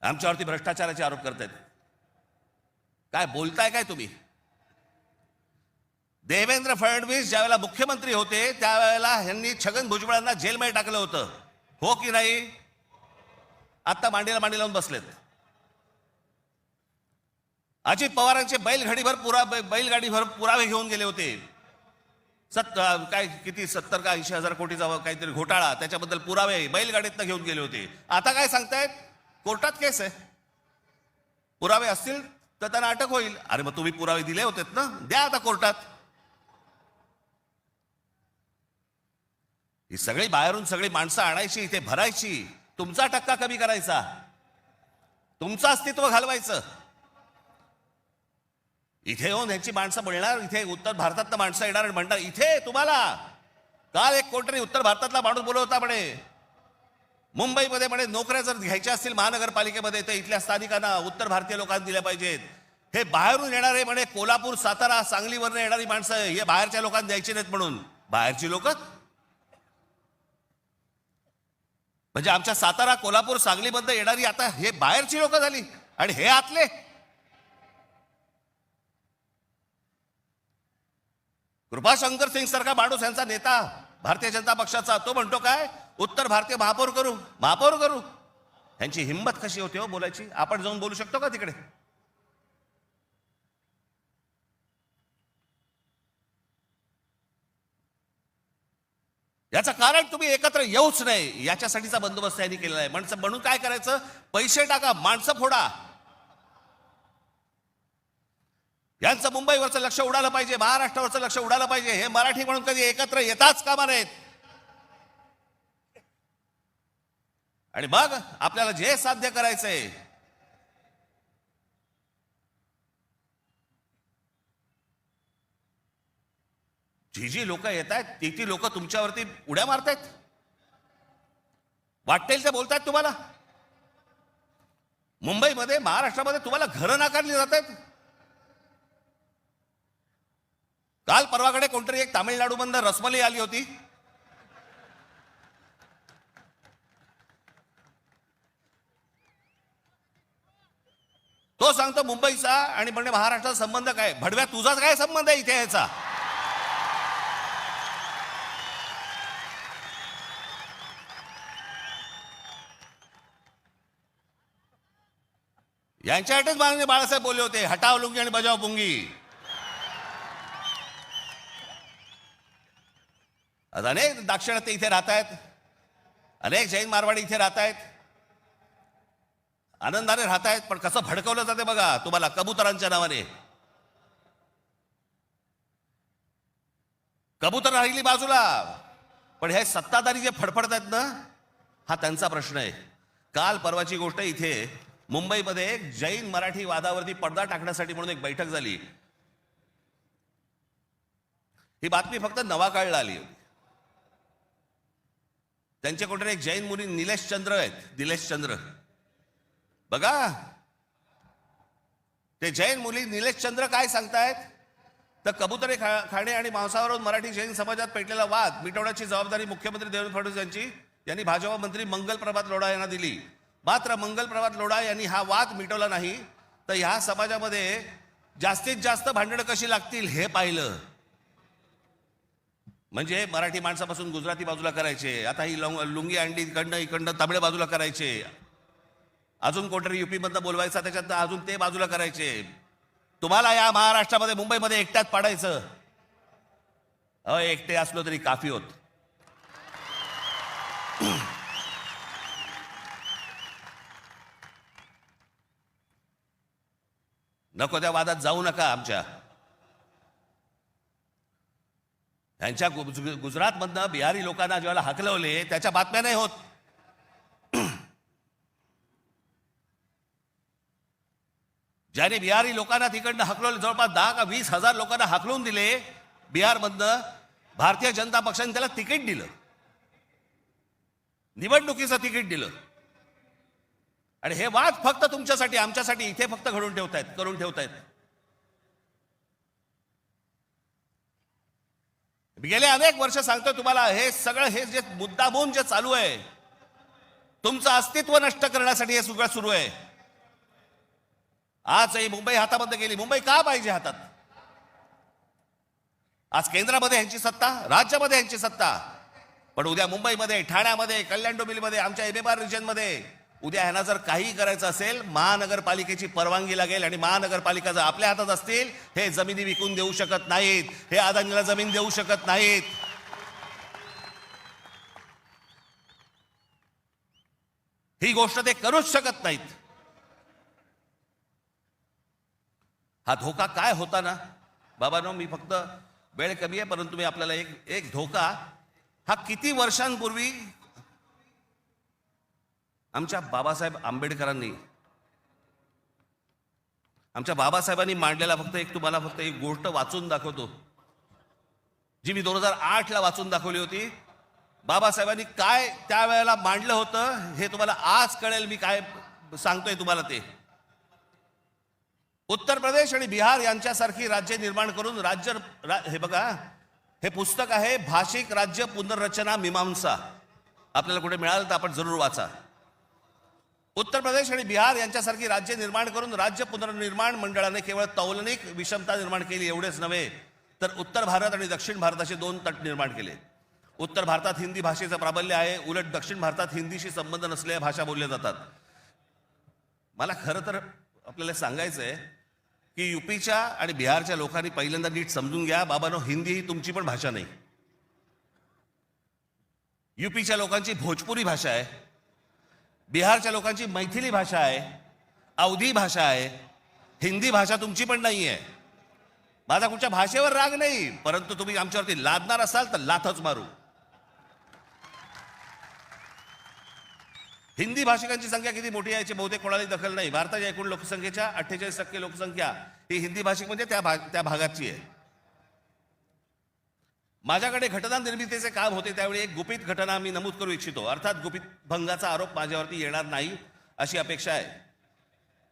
आमच्यावरती भ्रष्टाचाराचे आरोप करतायत. काय बोलताय काय तुम्ही? देवेंद्र फडणवीस ज्यावेळेला मुख्यमंत्री होते त्यावेळेला यांनी छगन भुजबळांना जेलमध्ये टाकलं होतं, हो की नाही? आता मांडीला मांडी लावून बसलेत. अजित पवारांचे बैलगाडीभर पुरावे घेऊन गेले होते. काय किती 70 का 80 हजार कोटीचा काहीतरी घोटाळा, त्याच्याबद्दल पुरावे बैलगाडीतनं घेऊन गेले होते. आता काय सांगतायत? कोर्टात केस आहे, पुरावे असतील तर त्यांना अटक होईल. अरे मग तुम्ही पुरावे दिले होतेत ना, द्या आता कोर्टात. ही सगळी बाहेरून सगळी माणसं आणायची, इथे भरायची, तुमचा टक्का कमी करायचा, तुमचं अस्तित्व घालवायचं. इथे येऊन ह्याची माणसं बोलणार, इथे उत्तर भारतातलं माणसं येणार आणि म्हणणार इथे तुम्हाला. काल एक कोणतरी उत्तर भारतातला माणूस बोलत होता म्हणे, मुंबईमध्ये म्हणे नोकऱ्या जर घ्यायच्या असतील महानगरपालिकेमध्ये तर इथल्या स्थानिकांना, उत्तर भारतीय लोकांना दिल्या पाहिजेत. हे बाहेरून येणारे म्हणे कोल्हापूर, सातारा, सांगलीवरनं येणारी माणसं हे बाहेरच्या लोकांना द्यायची नाहीत म्हणून. बाहेरची लोक म्हणजे आमच्या सातारा, कोल्हापूर, सांगलीमधनं येणारी आता हे बाहेरची लोक झाली आणि हे आतले. कृपाशंकर सिंग सारखा माणूस, यांचा नेता भारतीय जनता पक्षाचा, तो म्हणतो काय, उत्तर भारतीय महापौर करू, महापौर करू. यांची हिंमत कशी होते हो बोलायची? आपण जाऊन बोलू शकतो का तिकडे? याचं कारण तुम्ही एकत्र येऊच नाही, याच्यासाठीचा बंदोबस्त यांनी केलेला आहे. म्हणून काय करायचं, पैसे टाका, माणसं फोडा. यांचं मुंबईवरचं लक्ष उडालं पाहिजे, महाराष्ट्रावरचं लक्ष उडालं पाहिजे. हे मराठी म्हणून कधी एकत्र येताच कामा नयेत. आणि मग आपल्याला जे साध्य करायचंय, जी लोक येत आहेत ती लोक तुमच्यावरती उड्या मारतायत, वाटेल ते बोलतायत तुम्हाला. मुंबईमध्ये, महाराष्ट्रामध्ये तुम्हाला घरं नाकारली जात आहेत. काल परवाकडे कोणतरी एक तामिळनाडूमधून रसमलाई आली होती. तो सांगतो मुंबईचा आणि म्हणजे महाराष्ट्राचा संबंध काय? भडव्या, तुझाच काय संबंध आहे इथे याचा? यांच्यासाठीच माननीय बाळासाहेब बोलले होते, हटाव लुंगी आणि बजाव पुंगी. आज अनेक दाक्षिणात्य इथे राहत आहेत, अनेक जैन मारवाडी इथे राहत आहेत, आनंदाने राहत आहेत. पण कसं भडकवलं जाते बघा तुम्हाला कबुतरांच्या नावाने. कबूतर राहिली बाजूला, पण हे सत्ताधारी जे फडफडत आहेत ना, हा त्यांचा प्रश्न आहे. काल परवाची गोष्ट, इथे मुंबईमध्ये एक जैन मराठी वादावरती पडदा टाकण्यासाठी म्हणून एक बैठक झाली. ही बातमी फक्त नवाकाळला आली होती. त्यांचे कोणतरी एक जैन मुली निलेश चंद्र आहेत, निलेश चंद्र बघा. ते जैन मुली निलेश चंद्र काय सांगतायत, तर कबुतरे खाणे आणि मांसावरून मराठी जैन समाजात पेटलेला वाद मिटवण्याची जबाबदारी मुख्यमंत्री देवेंद्र फडणवीस यांनी भाजपा मंत्री मंगल प्रभात लोढा यांना दिली. मात्र मंगल प्रभात लोढा यांनी हा वाद मिटवला नाही, तर ह्या समाजामध्ये जास्तीत जास्त भांडणं कशी लागतील हे पाहिलं. म्हणजे मराठी माणसापासून गुजराती बाजूला करायचे, आता ही लुंगी अंडी इकडनं तमिळ बाजूला करायचे, अजून कोणतरी युपी मधनं बोलवायचा, त्याच्यात अजून ते बाजूला करायचे. तुम्हाला या महाराष्ट्रामध्ये, मुंबईमध्ये एकट्यात पाडायचं. एकटे असलो तरी काफी होत. नको त्या वादात जाऊ नका. आमच्या यांच्या गुजरातमधनं बिहारी लोकांना ज्यावेळेला हाकलवले, त्याच्या बातम्या नाही होत. ज्याने बिहारी लोकांना तिकडनं हाकलवले, जवळपास 10 का 20 हजार लोकांना हाकलून दिले बिहारमधनं, भारतीय जनता पक्षाने त्याला तिकीट दिलं, निवडणुकीचं तिकीट दिलं. आणि हे वाद फक्त तुमच्यासाठी, आमच्यासाठी इथे फक्त करून ठेवतायत. गेले अनेक वर्ष सांगतोय तुम्हाला, हे सगळं, हे जे मुद्दामून जे चालू आहे, तुमचं अस्तित्व नष्ट करण्यासाठी हे सगळं सुरू आहे. आज ही मुंबई हातामध्ये गेली. मुंबई का पाहिजे हातात? आज केंद्रामध्ये यांची सत्ता, राज्यामध्ये यांची सत्ता, पण उद्या मुंबईमध्ये, ठाण्यामध्ये, कल्याण डोंबिवलीमध्ये, आमच्या एबेबार रिजनमध्ये उद्या ह्यांना जर काही करायचं असेल, महानगरपालिकेची परवानगी लागेल. आणि महानगरपालिका जर आपल्या हातात असतील, हे जमिनी विकून देऊ शकत नाहीत, हे अदानीला जमीन देऊ शकत नाहीत. ही गोष्ट ते करूच शकत नाहीत. हा धोका काय होता ना बाबांनो, मी फक्त वेळ कमी आहे, परंतु मी आपल्याला एक धोका, हा किती वर्षांपूर्वी आमच्या बाबासाहेब आंबेडकरांनी, आमच्या बाबासाहेबांनी मांडलेला, तुम्हाला फक्त एक गोष्ट वाचून दाखवतो, जी मी 2008ला वाचून दाखवली होती. बाबासाहेबांनी काय त्यावेळेला मांडलं होतं हे तुम्हाला आज कळेल. मी काय सांगतोय तुम्हाला ते. उत्तर प्रदेश आणि बिहार यांच्यासारखी राज्य निर्माण करून हे बघा, हे पुस्तक आहे भाषिक राज्य पुनर्रचना मीमांसा. आपल्याला कुठे मिळालं तर आपण जरूर वाचा. उत्तर प्रदेश आणि बिहार यांच्यासारखी राज्य निर्माण करून राज्य पुनर्निर्माण मंडळाने केवळ तौलनिक विषमता निर्माण केली एवढेच नव्हे, तर उत्तर भारत आणि दक्षिण भारताचे 2 तट निर्माण केले. उत्तर भारतात हिंदी भाषेचं प्राबल्य आहे, उलट दक्षिण भारतात हिंदीशी संबंध नसलेल्या भाषा बोलल्या जातात. मला खरं तर आपल्याला सांगायचं आहे की युपीच्या आणि बिहारच्या लोकांनी पहिल्यांदा नीट समजून घ्या, बाबांनो, हिंदी ही तुमची पण भाषा नाही. युपीच्या लोकांची भोजपुरी भाषा आहे, बिहारच्या लोकांची मैथिली भाषा आहे, अवधी भाषा आहे. हिंदी भाषा तुमची पण नाही आहे. माझा कुठच्या भाषेवर राग नाही, परंतु तुम्ही आमच्यावरती लादणार असाल तर लाथच मारू. हिंदी भाषिकांची संख्या किती मोठी आहे याची बहुतेक कोणालाही दखल नाही. भारताच्या एकूण लोकसंख्येच्या 48% लोकसंख्या ही हिंदी भाषिक म्हणजे त्या भागाची आहे. माझ्याकडे घटना निर्मितीचे काम होते त्यावेळी एक गुपित घटना मी नमूद करू इच्छितो. अर्थात गुपित भंगाचा आरोप माझ्यावरती येणार नाही अशी अपेक्षा आहे.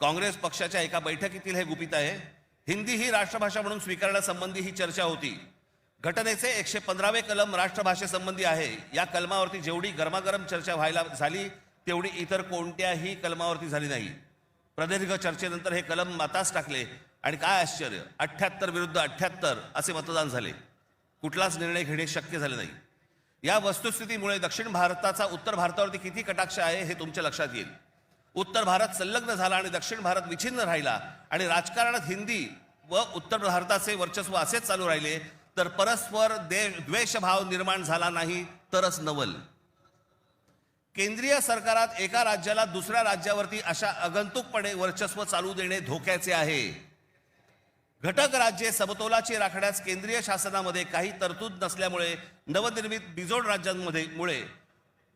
काँग्रेस पक्षाच्या एका बैठकीतील हे गुपित आहे. हिंदी ही राष्ट्रभाषा म्हणून स्वीकारण्यासंबंधी ही चर्चा होती. घटनेचे 115वे कलम राष्ट्रभाषेसंबंधी आहे. या कलमावरती जेवढी गरमागरम चर्चा व्हायला झाली तेवढी इतर कोणत्याही कलमावरती झाली नाही. प्रदीर्घ चर्चेनंतर हे कलम मातास टाकले आणि काय आश्चर्य, 78 विरुद्ध 78 असे मतदान झाले. कुठलाच निर्णय घेणे शक्य झाले नाही. या वस्तुस्थितीमुळे दक्षिण भारताचा उत्तर भारतावरती किती कटाक्ष आहे हे तुमच्या लक्षात येईल. उत्तर भारत संलग्न झाला आणि दक्षिण भारत विच्छिन्न राहिला आणि राजकारणात हिंदी व उत्तर भारताचे वर्चस्व असेच चालू राहिले तर परस्पर द्वेषभाव निर्माण झाला नाही तरच नवल. केंद्रीय सरकारात एका राज्याला दुसऱ्या राज्यावरती अशा आगंतुकपणे वर्चस्व चालू देणे धोक्याचे आहे. घटक राज्ये समतोलाची राखण्यास केंद्रीय शासनामध्ये काही तरतूद नसल्यामुळे नवनिर्मित बिजोड राज्यांमुळे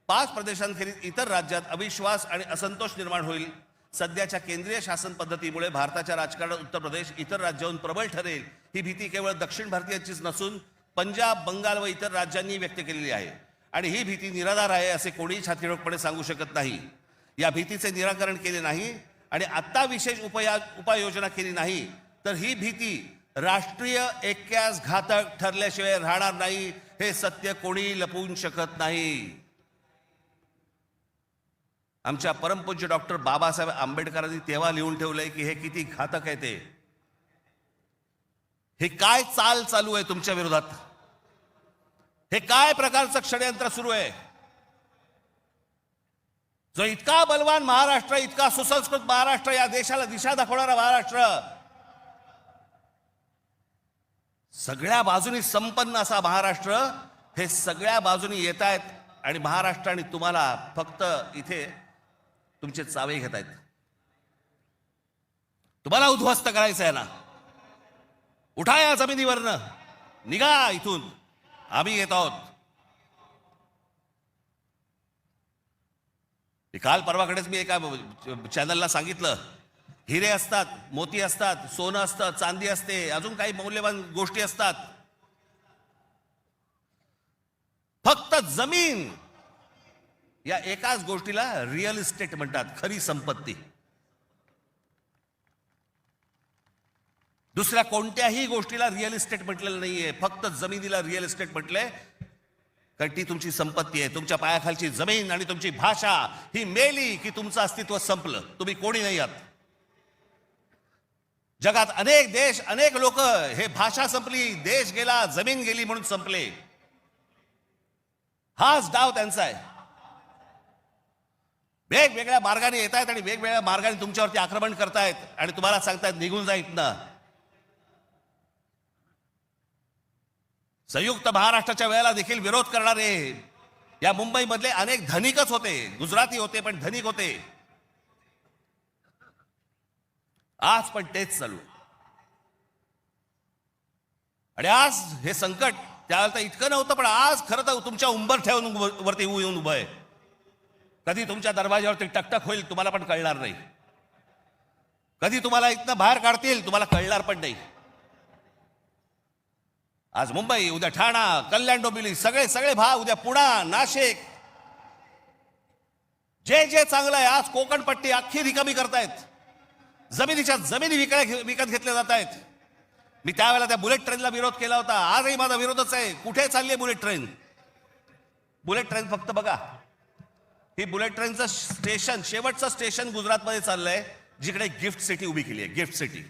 5 प्रदेशांखेरीज इतर राज्यात अविश्वास आणि असंतोष निर्माण होईल. सध्याच्या केंद्रीय शासन पद्धतीमुळे भारताच्या राजकारणात उत्तर प्रदेश इतर राज्याहून प्रबळ ठरेल ही भीती केवळ दक्षिण भारतीयांचीच नसून पंजाब, बंगाल व इतर राज्यांनी व्यक्त केलेली आहे आणि ही भीती निराधार आहे असे कोणीही छातीरोखपणे सांगू शकत नाही. या भीतीचे निराकरण केले नाही आणि आत्ता विशेष उपाययोजना केली नाही तर ही भीती राष्ट्रीय ऐक्यास घातक ठरल्याशिवाय राहणार नाही. हे सत्य कोणी लपवून शकत नाही. आमच्या परमपूज्य डॉक्टर बाबासाहेब आंबेडकरांनी तेव्हा लिहून ठेवलंय की हे किती घातक आहे ते. हे काय चाल चालू आहे तुमच्या विरोधात, हे काय प्रकारचं षडयंत्र सुरू आहे. जो इतका बलवान महाराष्ट्र, इतका सुसंस्कृत महाराष्ट्र, या देशाला दिशा दाखवणारा महाराष्ट्र, सगळ्या बाजूनी संपन्न असा महाराष्ट्र, हे सगळ्या बाजूनी येत आहेत आणि महाराष्ट्र आणि तुम्हाला फक्त इथे तुमचे चावे घेत आहेत. तुम्हाला उद्ध्वस्त करायचं आहे ना, उठा या जमिनीवरनं, निघा इथून, आम्ही येत आहोत. काल परवाकडेच मी एका चॅनलला सांगितलं, हिरे असतात, मोती असतात, सोनं असतं, चांदी असते, अजून काही मौल्यवान गोष्टी असतात, फक्त जमीन या एकाच गोष्टीला रिअल इस्टेट म्हणतात, खरी संपत्ती. दुसऱ्या कोणत्याही गोष्टीला रिअल इस्टेट म्हटलेलं नाहीये, फक्त जमिनीला रिअल इस्टेट म्हटलंय. कारण ती तुमची संपत्ती आहे. तुमच्या पायाखालची जमीन आणि तुमची भाषा ही मेली की तुमचं अस्तित्व संपलं, तुम्ही कोणी नाही आहात. जगात अनेक देश, अनेक लोक हे भाषा संपली, देश गेला, जमीन गेली म्हणून संपले. हाच डाव त्यांचा आहे. वेगवेगळ्या मार्गाने येत आहेत आणि वेगवेगळ्या मार्गाने तुमच्यावरती आक्रमण करतायत आणि तुम्हाला सांगतायत निघून जा इथनं. संयुक्त महाराष्ट्राच्या वेळेला देखील विरोध करणारे या मुंबईमधले अनेक धनिकच होते, गुजराती होते पण धनिक होते. आज पण तेच चालू आणि आज हे संकट त्यावेळेला इतकं नव्हतं, पण आज खरं तर तुमच्या उंबरठ्यावरून वरती येऊन उभं आहे. कधी तुमच्या दरवाजावरती टकटक होईल तुम्हाला पण कळणार नाही, कधी तुम्हाला इथनं बाहेर काढतील तुम्हाला कळणार पण नाही. आज मुंबई, उद्या ठाणा, कल्याण, डोंबिवली, सगळे सगळे भाग, उद्या पुणा, नाशिक, जे जे चांगलं आहे, आज कोकणपट्टी अख्खी रिकामी करतायत. जमिनीच्या जमिनी विकत घेतल्या जात आहेत. मी त्यावेळेला त्या बुलेट ट्रेनला विरोध केला होता, आजही माझा विरोधच आहे. कुठे चालली आहे बुलेट ट्रेन? बुलेट ट्रेन फक्त बघा, ही बुलेट ट्रेनचं स्टेशन, शेवटचं स्टेशन गुजरातमध्ये चाललंय, जिकडे गिफ्ट सिटी उभी केली आहे. Gift city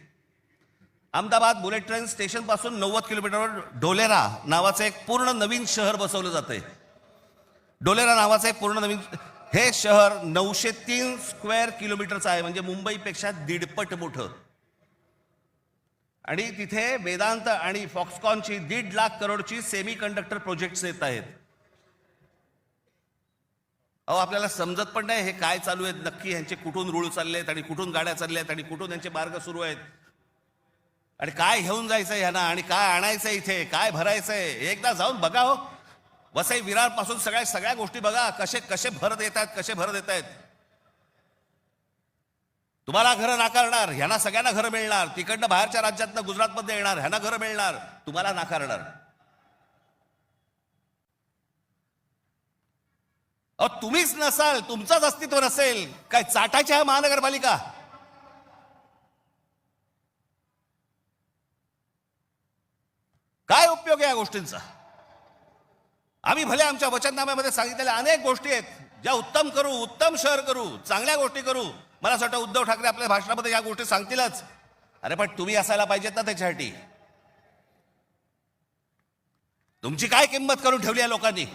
Ahmedabad bullet train station पासून 90 किलोमीटरवर ढोलेरा नावाचं एक पूर्ण नवीन शहर बसवलं जातंय. ढोलेरा नावाचं एक पूर्ण नवीन हे शहर 903 स्क्वेअर किलोमीटरचं आहे, म्हणजे मुंबईपेक्षा 1.5 मोठं. आणि तिथे वेदांत आणि फॉक्सकॉनची 1.5 लाख करोडची सेमी कंडक्टर प्रोजेक्ट्स येत आहेत. अहो, आपल्याला समजत पण नाही हे काय चालू आहेत नक्की, ह्यांचे कुठून रूळ चालले आहेत आणि कुठून गाड्या चालल्या आहेत आणि कुठून यांचे मार्ग सुरू आहेत आणि काय घेऊन जायचंय ह्यांना आणि काय आणायचंय, इथे काय भरायचंय. एकदा जाऊन बघा हो, वसई विरार पासून सगळ्या गोष्टी बघा, कसे कसे भरत येतात, कसे भरत येत आहेत. तुम्हाला घरं नाकारणार, ह्यांना सगळ्यांना घरं मिळणार. तिकडनं बाहेरच्या राज्यातनं गुजरातमध्ये येणार, ह्यांना घरं मिळणार, तुम्हाला नाकारणार. अहो, तुम्हीच नसाल, तुमचंच अस्तित्व नसेल, काय चाटायची आहे महानगरपालिका? काय उपयोग आहे या गोष्टींचा? आम्ही भले आमच्या वचननाम्यामध्ये सांगितलेल्या अनेक गोष्टी आहेत ज्या उत्तम करू, उत्तम शहर करू, चांगल्या गोष्टी करू. मला असं वाटतं उद्धव ठाकरे आपल्या भाषणामध्ये या गोष्टी सांगतीलच. अरे पण तुम्ही असायला पाहिजेत ना त्याच्यासाठी. तुमची काय किंमत करून ठेवली आहे लोकांनी?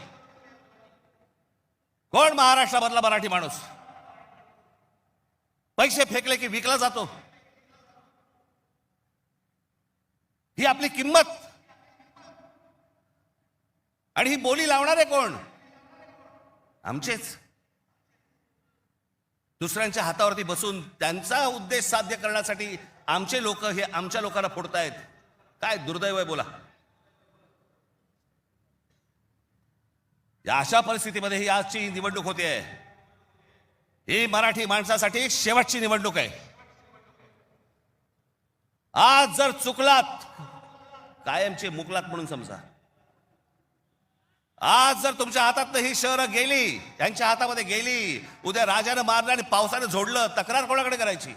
कोण महाराष्ट्रामधला मराठी माणूस पैसे फेकले की विकला जातो? ही आपली किंमत. आणि ही बोली लावणारे कोण? आमचेच. दुसऱ्यांच्या हातावरती बसून त्यांचा उद्देश साध्य करण्यासाठी आमचे लोक हे आमच्या लोकांना फोडतायत. काय दुर्दैव आहे बोला. या अशा परिस्थितीमध्ये ही आजची निवडणूक होते. ही मराठी माणसासाठी शेवटची निवडणूक आहे. आज जर चुकलात, कायमचे मुकलात म्हणून समजा. आज जर तुमच्या हातातनं ही शहरं गेली, त्यांच्या हातामध्ये गेली, उद्या राजानं मारलं आणि पावसानं झोडलं, तक्रार कोणाकडे करायची?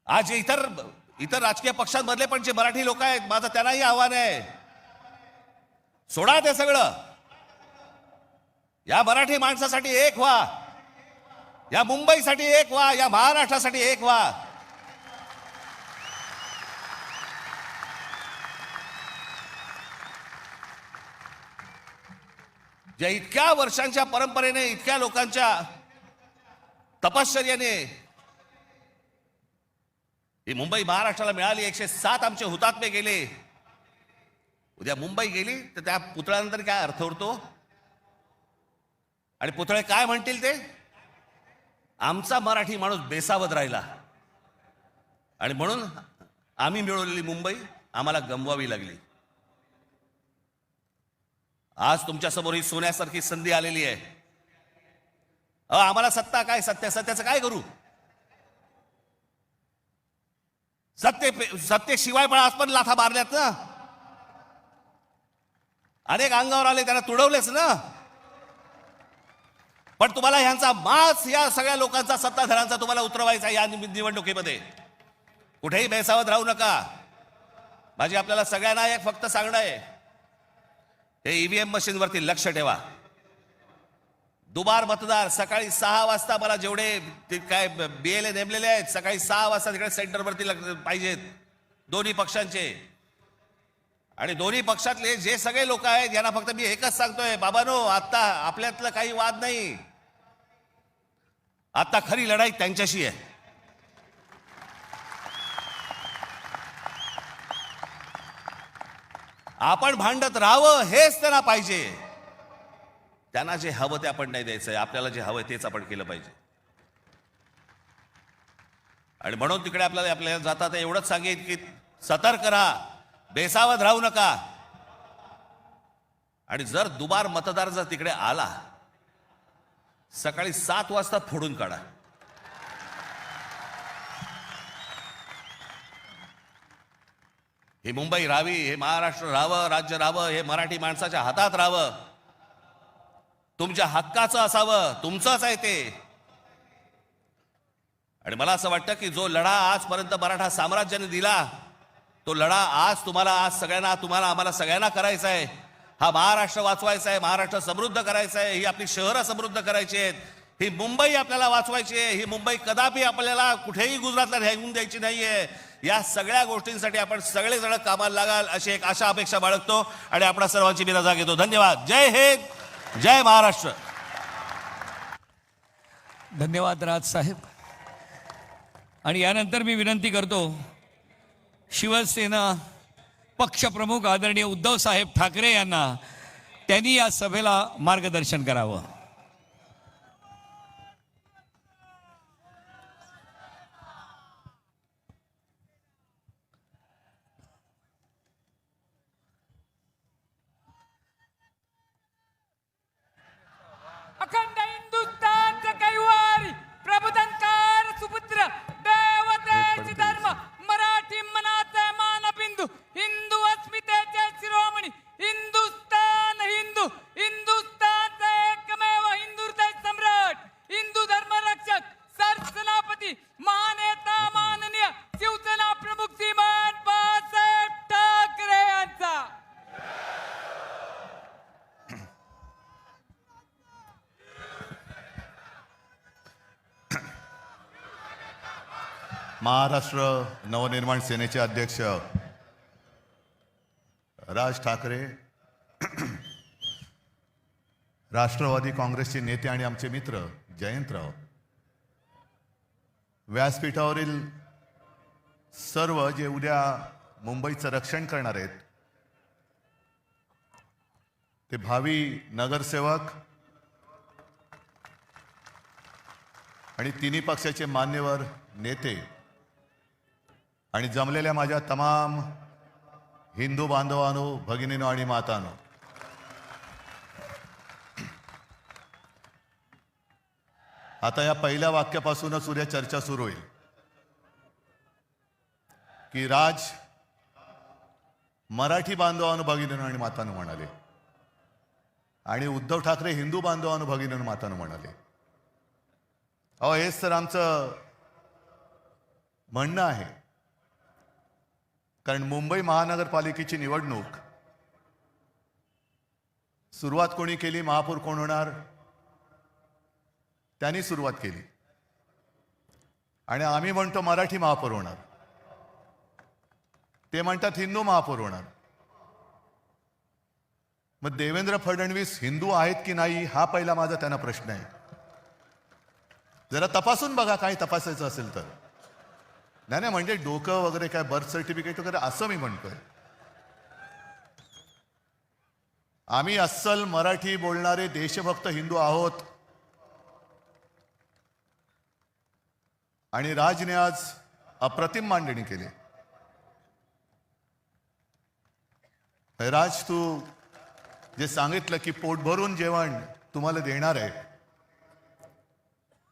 आज इतर राजकीय पक्षांमधले पण जे मराठी लोक आहेत, माझं त्यांनाही आव्हान आहे, सोडा ते सगळं. या मराठी माणसासाठी एक व्हा, या मुंबईसाठी एक व्हा, या महाराष्ट्रासाठी एक व्हा. ज्या इतक्या वर्षांच्या परंपरेने, इतक्या लोकांच्या तपश्चर्याने ही मुंबई महाराष्ट्राला मिळाली. 107 आमचे हुतात्मे गेले. उद्या मुंबई गेली तर त्या पुतळ्यानंतर काय अर्थ उरतो? आणि पुतळे काय म्हणतील ते? आमचा मराठी माणूस बेसावध राहिला आणि म्हणून आम्ही मिळवलेली मुंबई आम्हाला गमवावी लागली. आज तुमच्या समोर ही सोन्यासारखी संधी आलेली आहे. आम्हाला सत्ता काय, सत्याचं काय करू? सत्तेशिवाय पण आज पण लाथा मारल्यात ना. अनेक अंगावर आले, त्यांना तुडवलेच ना. पण तुम्हाला ह्यांचा मास, या सगळ्या लोकांचा, सत्ताधाऱ्यांचा तुम्हाला उतरवायचा या निवडणुकीमध्ये. कुठेही बेसावध राहू नका. माझी आपल्याला सगळ्यांना एक फक्त सांगणं आहे, हे ईव्हीएम मशीनवरती लक्ष ठेवा. दुबार मतदार सकाळी 6 वाजता, मला जेवढे काय BLA नेमलेले आहेत, सकाळी 6 वाजता तिकडे सेंटरवरती पाहिजेत दोन्ही पक्षांचे. आणि दोन्ही पक्षातले जे सगळे लोक आहेत यांना फक्त मी एकच सांगतोय, बाबांनो, आता आपल्यातलं काही वाद नाही. आता खरी लढाई त्यांच्याशी आहे. आपण भांडत राहावं हेच त्यांना पाहिजे. त्यांना जे हवं ते आपण नाही द्यायचंय. आपल्याला जे हवंय तेच आपण केलं पाहिजे. आणि म्हणून तिकडे आपल्याला जातात एवढंच सांगेन की सतर्क राहा, बेसावध राहू नका. आणि जर दुबार मतदार जर तिकडे आला, सकाळी 7 वाजता फोडून काढा. ही मुंबई राहावी, हे महाराष्ट्र राहावं, राज्य राहावं, हे मराठी माणसाच्या हातात राहावं, तुमच्या हक्काचं असावं, तुमचंच आहे ते. आणि मला असं वाटतं की जो लढा आजपर्यंत मराठा साम्राज्याने दिला, तो लढा आज तुम्हाला, आज सगळ्यांना, तुम्हाला, आम्हाला सगळ्यांना करायचा आहे. हा महाराष्ट्र वाचवायचा आहे, महाराष्ट्र समृद्ध करायचा आहे, ही आपली शहरं समृद्ध करायची आहेत, ही मुंबई आपल्याला वाचवायची आहे, ही मुंबई कदापि आपल्याला कुठेही गुजरातला घेऊन द्यायची नाहीये. या सगळ्या गोष्टींसाठी आपण सगळेजण कामाला लागाल अशी एक आशा अपेक्षा बाळगतो आणि आपणा सर्वांची मी रजा घेतो. धन्यवाद. जय हिंद, जय महाराष्ट्र. धन्यवाद राज साहेब. आणि यानंतर मी विनंती करतो शिवसेना पक्षप्रमुख आदरणीय उद्धव साहेब ठाकरे यांना, त्यांनी या सभेला मार्गदर्शन करावं. अखंड हिंदुस्थानचा कैवारी प्रबुधनकार सुपुत्र देवतेचे धर्म मराठी मनाचा मानबिंदू हिंदू अस्मितेचे शिरोमणी हिंदुस्थान हिंदू हिंदुस्थानचा एकमेव हिंदू हृदय सम्राट हिंदू धर्म रक्षक सरसेनापती महानेता माननीय शिवसेना प्रमुख श्रीमान बाळासाहेब ठाकरे यांचा. महाराष्ट्र नवनिर्माण सेनेचे अध्यक्ष राज ठाकरे, राष्ट्रवादी काँग्रेसचे नेते आणि आमचे मित्र जयंतराव, व्यासपीठावरील सर्व जे उद्या मुंबईचं रक्षण करणार आहेत ते भावी नगरसेवक आणि तिन्ही पक्षाचे मान्यवर नेते आणि जमलेल्या माझ्या तमाम हिंदू बांधवांनो, भगिनीनो आणि मातांनो, आता या पहिल्या वाक्यापासूनच उद्या चर्चा सुरू होईल की राज मराठी बांधवांनो, भगिनीनो आणि मातांनो म्हणाले आणि उद्धव ठाकरे हिंदू बांधवांनो, भगिनीनो, मातांनो म्हणाले. अहो, हेच तर आमचं म्हणणं आहे. कारण मुंबई महानगरपालिकेची निवडणूक सुरुवात कोणी केली, महापौर कोण होणार, त्यांनी सुरुवात केली आणि आम्ही म्हणतो मराठी महापौर होणार, ते म्हणतात हिंदू महापौर होणार. मग देवेंद्र फडणवीस हिंदू आहेत की नाही हा पहिला माझा त्यांना प्रश्न आहे. जरा तपासून बघा, काही तपासायचं असेल तर. नाही म्हणजे डोकं वगैरे काय बर्थ सर्टिफिकेट वगैरे असं मी म्हणतोय. आम्ही अस्सल मराठी बोलणारे देशभक्त हिंदू आहोत आणि राजने आज अप्रतिम मांडणी केली. राज, तू जे सांगितलं की पोट भरून जेवण तुम्हाला देणार आहे,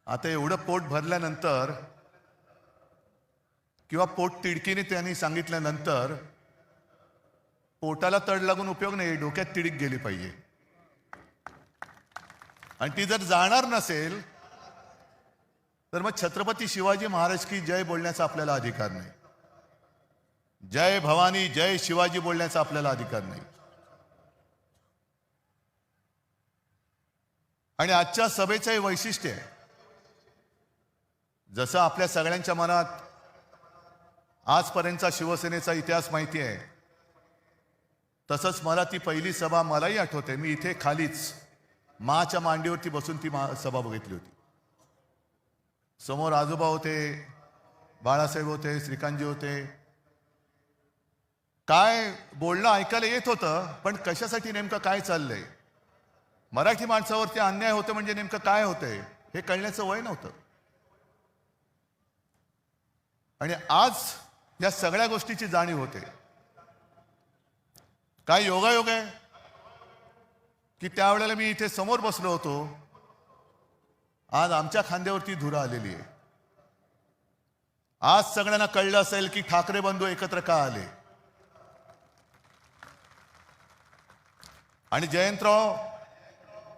आता एवढं पोट भरल्यानंतर किंवा पोट तिडकीने त्यांनी सांगितल्यानंतर पोटाला तड लागून उपयोग नाही, डोक्यात तिडीक गेली पाहिजे. आणि ती जर जाणार नसेल तर मग छत्रपती शिवाजी महाराज की जय बोलण्याचा आपल्याला अधिकार नाही, जय भवानी जय शिवाजी बोलण्याचा आपल्याला अधिकार नाही. आणि आजच्या सभेचं हे वैशिष्ट्य आहे. जसं आपल्या सगळ्यांच्या मनात आजपर्यंतचा शिवसेनेचा इतिहास माहिती आहे, तसंच मला ती पहिली सभा मलाही आठवते. मी इथे खालीच माच्या मांडीवरती बसून ती सभा बघितली होती. समोर आजोबा होते, बाळासाहेब होते, श्रीकांतजी होते. काय बोलणं ऐकायला येत होतं, पण कशासाठी नेमकं काय चाललंय, मराठी माणसावरती अन्याय होतं म्हणजे नेमकं काय होतंय हे कळण्याचं वय नव्हतं. आणि आज या सगळ्या गोष्टीची जाणीव होते. काय योगायोग आहे की त्यावेळेला मी इथे समोर बसलो होतो, आज आमच्या खांद्यावरती धुरा आलेली आहे. आज सगळ्यांना कळलं असेल की ठाकरे बंधू एकत्र का आले. आणि जयंतराव,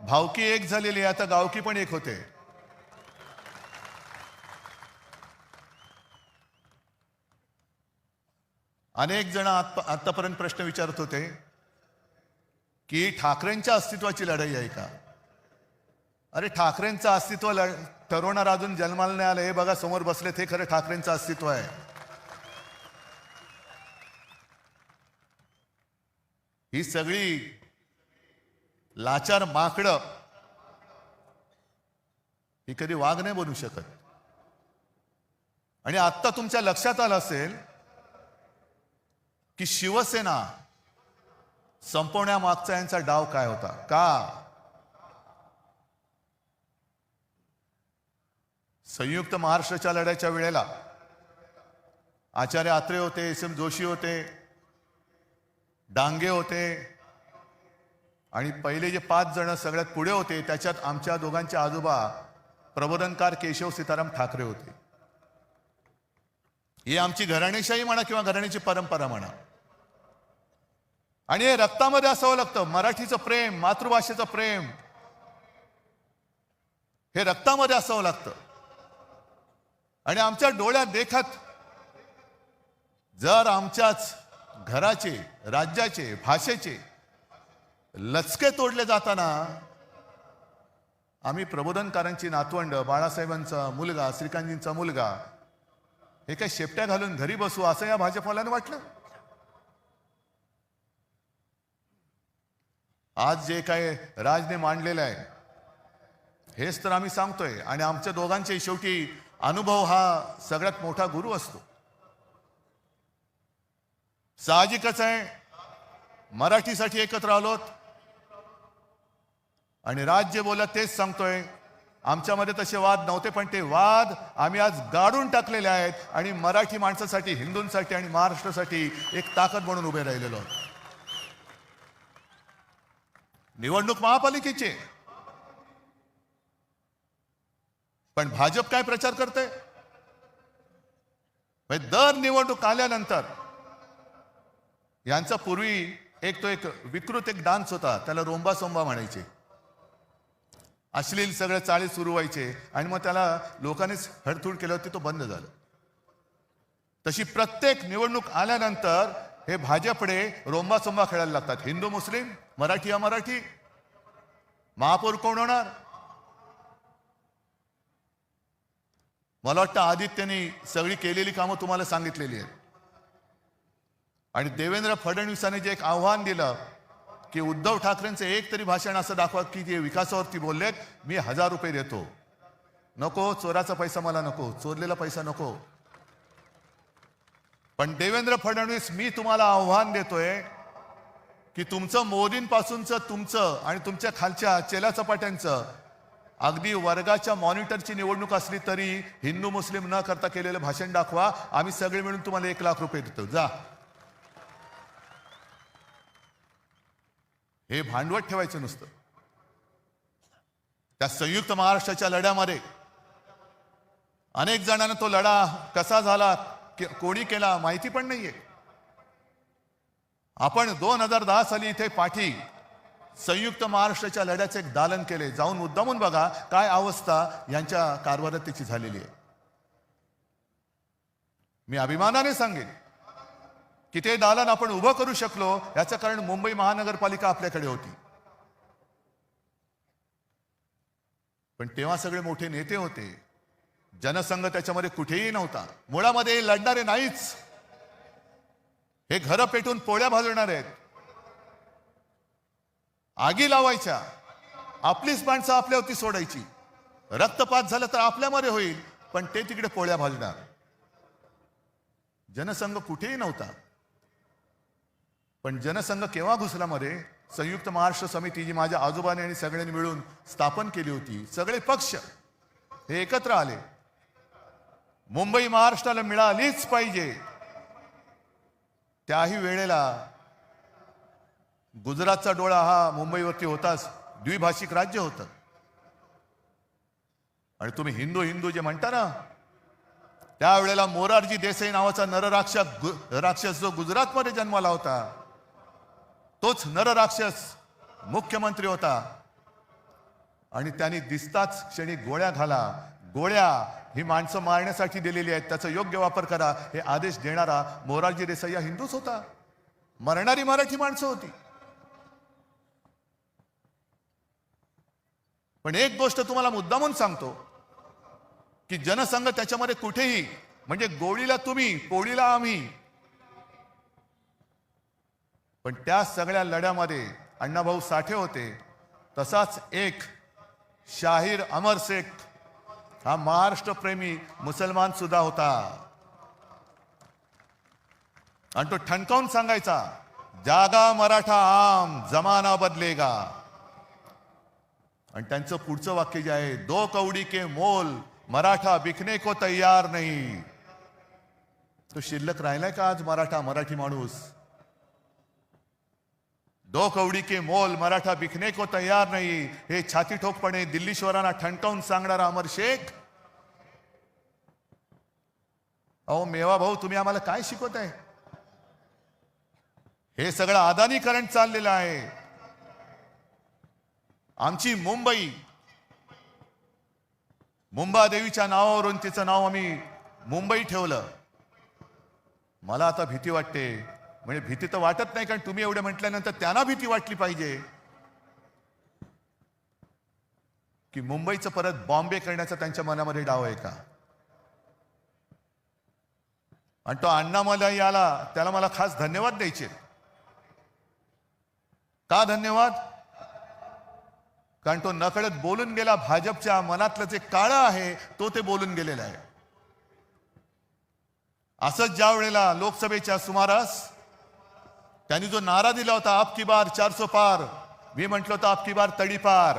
भावकी एक झालेली आहे, आता गावकी पण एक होते. अनेक जण आतापर्यंत प्रश्न विचारत होते की ठाकरेंच्या अस्तित्वाची लढाई आहे का? अरे ठाकरेंचं अस्तित्व ठरवणार अजून जन्माला नाही आलं. हे बघा समोर बसले, ते खरं ठाकरेंचं अस्तित्व आहे. ही सगळी लाचार माकडं ही कधी वाघ नाही बनू शकत. आणि आत्ता तुमच्या लक्षात आलं असेल की शिवसेना संपवण्यामागचा यांचा डाव काय होता का? संयुक्त महाराष्ट्राच्या लढ्याच्या वेळेला आचार्य आत्रे होते, एस एम जोशी होते, डांगे होते आणि पहिले जे 5 जण सगळ्यात पुढे होते त्याच्यात आमच्या दोघांचे आजोबा प्रबोधनकार केशव सीताराम ठाकरे होते. ही आमची घराणेशाही म्हणा किंवा घराण्याची परंपरा म्हणा. आणि हे रक्तामध्ये असावं लागतं. मराठीचं प्रेम, मातृभाषेचं प्रेम हे रक्तामध्ये असावं लागतं. आणि आमच्या डोळ्यात देखत जर आमच्याच घराचे, राज्याचे, भाषेचे लचके तोडले जाताना आम्ही प्रबोधनकारांची नातवंड, बाळासाहेबांचा मुलगा, श्रीकांतजींचा मुलगा हे काही शेपट्या घालून घरी बसू असं या भाजपवाल्यानं वाटलं. आज जे काय राजने मांडलेलं आहे हेच तर आम्ही सांगतोय. आणि आमच्या दोघांचे शेवटी अनुभव हा सगळ्यात मोठा गुरु असतो. साहजिकच आहे मराठीसाठी एकत्र आलोत आणि राज जे बोलत तेच सांगतोय. आमच्यामध्ये तसे वाद नव्हते पण ते वाद आम्ही आज गाडून टाकलेले आहेत आणि मराठी माणसासाठी, हिंदूंसाठी आणि महाराष्ट्रासाठी एक ताकद म्हणून उभे राहिलेलो आहोत. निवडणूक महापालिकेची, पण भाजप काय प्रचार करते? दर निवडणूक आल्यानंतर यांचा पूर्वी एक विकृत डान्स होता, त्याला रोंबा सोंबा म्हणायचे. अश्लील सगळे चाळी सुरू व्हायचे आणि मग त्याला लोकांनीच हडतूड केलं होती, तो बंद झालं. तशी प्रत्येक निवडणूक आल्यानंतर हे भाजपडे रोंबा सोंबा खेळायला लागतात. हिंदू मुस्लिम, मराठी अमराठी, महापौर कोण होणार. मला वाटतं आदित्यने सगळी केलेली कामं तुम्हाला सांगितलेली आहेत. आणि देवेंद्र फडणवीसांनी जे एक आव्हान दिलं की उद्धव ठाकरेंचं एक तरी भाषण असं दाखवा की जे विकासावरती बोललेत, मी 1000 रुपये देतो. नको, चोराचा पैसा मला नको, चोरलेला पैसा नको. पण देवेंद्र फडणवीस, मी तुम्हाला आव्हान देतोय की तुमचं मोदींपासूनचं तुमचं आणि तुमच्या खालच्या चेला चपाट्यांचं अगदी वर्गाच्या मॉनिटरची निवडणूक असली तरी हिंदू मुस्लिम न करता केलेलं भाषण दाखवा. आम्ही सगळे मिळून तुम्हाला 1 लाख रुपये देतो. जा. हे भांडवट ठेवायचं नुसतं. त्या संयुक्त महाराष्ट्राच्या लढ्यामध्ये अनेक जणांना तो लढा कसा झाला, कोणी केला माहिती पण नाहीये. आपण 2010 साली इथे पाठी संयुक्त महाराष्ट्राच्या लढ्याचे एक दालन केले. जाऊन मुद्दामून बघा काय अवस्था यांच्या कारभारात त्याची झालेली आहे. मी अभिमानाने सांगेन की ते दालन आपण उभं करू शकलो याचं कारण मुंबई महानगरपालिका आपल्याकडे होती. पण तेव्हा सगळे मोठे नेते होते, जनसंघ त्याच्यामध्ये कुठेही नव्हता. मुळामध्ये लढणारे नाहीच. हे घरं पेटून पोळ्या भाजवणार आहेत, आगी लावायच्या, आपलीच माणसं आपल्यावरती सोडायची. रक्तपात झालं तर आपल्यामध्ये होईल, पण ते तिकडे पोळ्या भाजणार. जनसंघ कुठेही नव्हता. पण जनसंघ केव्हा घुसला मध्ये? संयुक्त महाराष्ट्र समिती जी माझ्या आजोबाने आणि सगळ्यांनी मिळून स्थापन केली होती. सगळे पक्ष हे एकत्र आले. मुंबई महाराष्ट्राला मिळालीच पाहिजे. त्याही वेळेला गुजरातचा डोळा हा मुंबईवरती होताच. द्विभाषिक राज्य होतं. आणि तुम्ही हिंदू हिंदू जे म्हणता ना, त्यावेळेला मोरारजी देसाई नावाचा नरराक्षस जो गुजरातमध्ये जन्माला होता, तोच नरराक्षस मुख्यमंत्री होता. आणि त्यांनी दिसताच क्षणी गोळ्या घाला. गोळ्या ही माणसं मारण्यासाठी दिलेली आहेत, त्याचा योग्य वापर करा हे आदेश देणारा मोरारजी देसाई हा हिंदूच होता. मरणारी मराठी माणसं होती. पण एक गोष्ट तुम्हाला मुद्दामून सांगतो की जनसंघ त्याच्यामध्ये कुठेही, म्हणजे गोळीला तुम्ही पोळीला आम्ही, पण त्या सगळ्या लढ्यामध्ये अण्णाभाऊ साठे होते. तसाच एक शाहीर अमर शेख हा महाराष्ट्रप्रेमी मुसलमान सुद्धा होता आणि तो ठणकावून सांगायचा, जागा मराठा आम जमाना बदलेगा. आणि त्यांचं पुढचं वाक्य जे आहे, दो कौडी के मोल मराठा बिकने को तैयार नहीं. तो शिल्लक राहिलाय का आज मराठी माणूस? दो कौडी के मोल मराठा बिकने को तैयार नहीं, हे छाती ठोकपणे दिल्लीश्वरांना ठणकावून सांगणारा अमर शेख. अहो मेवा भाऊ, तुम्ही आम्हाला काय शिकवताय? हे सगळं अदानीकरण चाललेलं आहे. आमची मुंबादेवीच्या नावावरून तिचं नाव आम्ही मुंबई ठेवलं. मला आता भीती वाटते, म्हणजे भीती तर वाटत नाही, कारण तुम्ही एवढं म्हटल्यानंतर त्यांना भीती वाटली पाहिजे की मुंबईचं परत बॉम्बे करण्याचा त्यांच्या मनामध्ये डाव आहे का. आणि तो अण्णामलाई आला, त्याला मला खास धन्यवाद द्यायचे. का धन्यवाद? कारण तो नकळत बोलून गेला. भाजपच्या मनातलं जे काळं आहे तो ते बोलून गेलेला आहे. असंच ज्या वेळेला लोकसभेच्या सुमारास त्यांनी जो नारा दिला होता, आपकी बार 400 पार, मी म्हटलं होतं आपकी बार तडीपार.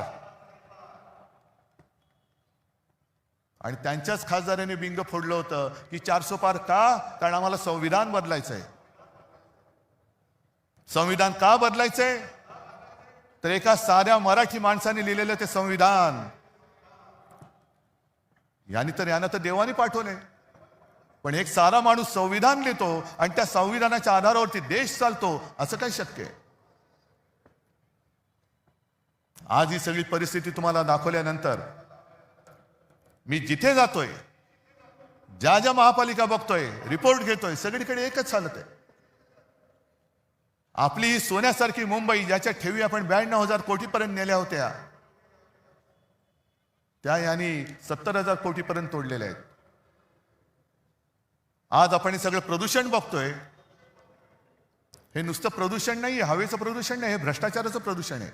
आणि त्यांच्याच खासदारांनी बिंग फोडलं होतं की 400 पार का? कारण आम्हाला संविधान बदलायचंय. संविधान का बदलायचंय? तर एका साध्या मराठी माणसाने लिहिलेलं ते संविधान, यानं तर देवाने पाठवले. पण एक साधा माणूस संविधान लिहितो आणि त्या संविधानाच्या आधारावरती देश चालतो, असं काय शक्य आहे? आज ही सगळी परिस्थिती तुम्हाला दाखवल्यानंतर मी जिथे जातोय, ज्या ज्या महापालिका बघतोय, रिपोर्ट घेतोय, सगळीकडे एकच हालत आहे. आपली ही सोन्यासारखी मुंबई, ज्याच्या ठेवी आपण 92,000 कोटीपर्यंत नेल्या होत्या, त्या यांनी 70,000 कोटीपर्यंत तोडलेल्या आहेत. आज आपण हे सगळं प्रदूषण बघतोय. हे नुसतं प्रदूषण नाही, हवेचं प्रदूषण नाही, हे भ्रष्टाचाराचं प्रदूषण आहे.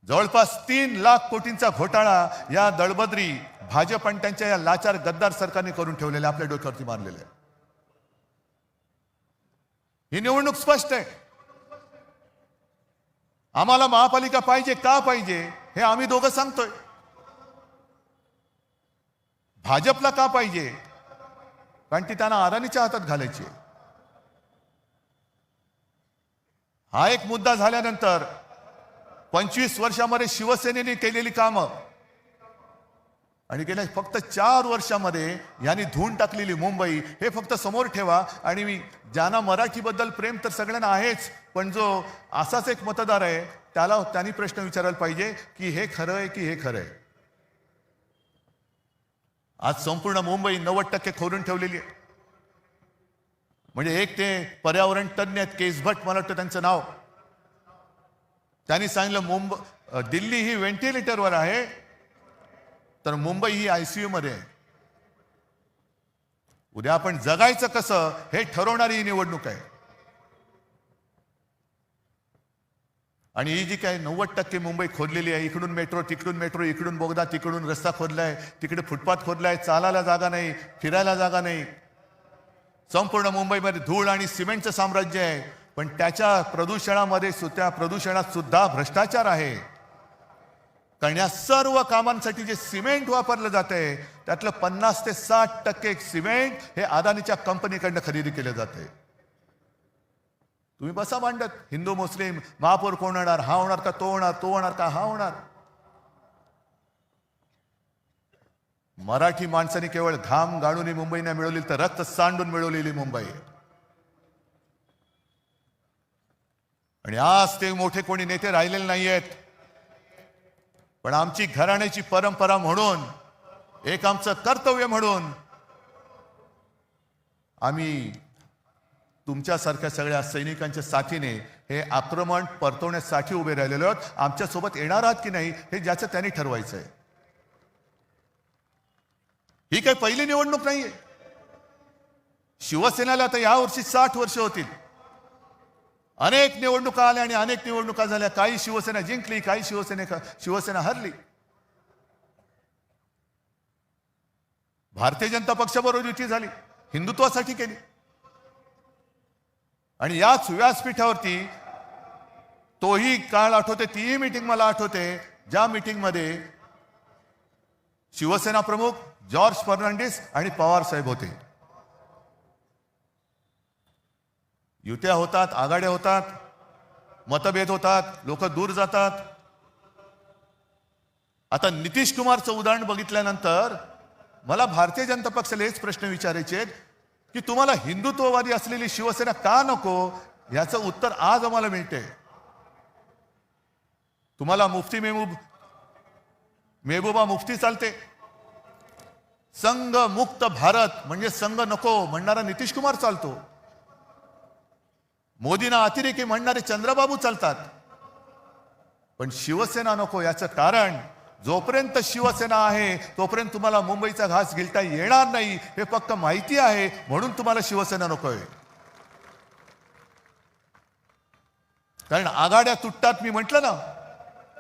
जवळपास 3 लाख कोटींचा घोटाळा या दळबद्री भाजप आणि त्यांच्या या लाचार गद्दार सरकारने करून ठेवलेले, आपल्या डोक्यावरती मारलेले. ही निवडणूक स्पष्ट आहे. आम्हाला महापालिका पाहिजे. का पाहिजे हे आम्ही दोघं सांगतोय. भाजपला का पाहिजे? कारण ती त्यांना अदानीच्या हातात घालायची. हा एक मुद्दा झाल्यानंतर 25 वर्षामध्ये शिवसेनेने केलेली कामं आणि गेल्या फक्त 4 वर्षामध्ये यांनी धुवून टाकलेली मुंबई, हे फक्त समोर ठेवा. आणि मी ज्यांना मराठीबद्दल प्रेम तर सगळ्यांना आहेच, पण जो असाच एक मतदार आहे त्यांनी प्रश्न विचारायला पाहिजे की हे खरं आहे की हे खरं आहे. आज संपूर्ण मुंबई 90% खोदून ठेवलेली आहे. म्हणजे एक ते पर्यावरण तज्ञ आहेत, केस भट मला वाटतं त्यांचं नाव, त्यांनी सांगितलं दिल्ली ही व्हेंटिलेटरवर आहे, तर मुंबई ही ICU मध्ये आहे. उद्या आपण जगायचं कसं हे ठरवणारी ही निवडणूक आहे. आणि ही जी काय 90% मुंबई खोदलेली आहे, इकडून मेट्रो तिकडून मेट्रो, इकडून बोगदा तिकडून रस्ता खोदलाय, तिकडे फुटपाथ खोदलाय, चालायला जागा नाही, फिरायला जागा नाही. संपूर्ण मुंबईमध्ये धूळ आणि सिमेंटचं साम्राज्य आहे. पण त्याच्या प्रदूषणात सुद्धा भ्रष्टाचार आहे. कारण या सर्व कामांसाठी जे सिमेंट वापरलं जाते त्यातलं 50 ते 60% सिमेंट हे अदानीच्या कंपनीकडनं खरेदी केलं जाते. तुम्ही बसा मांडत, हिंदू मुस्लिम महापौर कोण होणार, हा होणार का तो होणार, तो होणार का हा होणार. मराठी माणसाने केवळ घाम गाळून मुंबई नाही मिळवली, तर रक्त सांडून मिळवलेली मुंबई. आणि आज ते मोठे कोणी नेते राहिलेले नाहीयेत. पण आमची घराण्याची परंपरा म्हणून, एक आमचं कर्तव्य म्हणून आम्ही तुमच्यासारख्या सगळ्या सैनिकांच्या साथीने हे आक्रमण परतवण्यासाठी उभे राहिलेलो आहोत. आमच्यासोबत येणार आहात की नाही हे ज्याचं त्यांनी ठरवायचं आहे. ही काही पहिली निवडणूक नाहीये. शिवसेनेला आता यावर्षी 60 वर्ष होतील. अनेक निवडणुका आल्या आणि अनेक निवडणुका झाल्या. काही शिवसेना जिंकली, काही शिवसेना हरली. भारतीय जनता पक्षाबरोबर युती झाली, हिंदुत्वासाठी केली. आणि याच व्यासपीठावरती तोही काळ आठवते, तीही मीटिंग मला आठवते, ज्या मीटिंगमध्ये शिवसेना प्रमुख जॉर्ज फर्नांडिस आणि पवार साहेब होते. युत्या होतात, आघाड्या होतात, मतभेद होतात, लोक दूर जातात. आता नितीश कुमारचं उदाहरण बघितल्यानंतर मला भारतीय जनता पक्षाला हेच प्रश्न विचारायचे आहेत की तुम्हाला हिंदुत्ववादी असलेली शिवसेना का नको, याचं उत्तर आज आम्हाला मिळते. तुम्हाला मुफ्ती मेहबूबा मुफ्ती चालते. संघ मुक्त भारत म्हणजे संघ नको म्हणणारा नितीश कुमार चालतो. मोदींना अतिरेकी म्हणणारे चंद्रबाबू चालतात. पण शिवसेना नको. याचं कारण जोपर्यंत शिवसेना आहे तोपर्यंत तुम्हाला मुंबईचा घास गिळता येणार नाही हे फक्त माहिती आहे, म्हणून तुम्हाला शिवसेना नकोय. कारण आघाड्या तुटतात मी म्हटलं ना,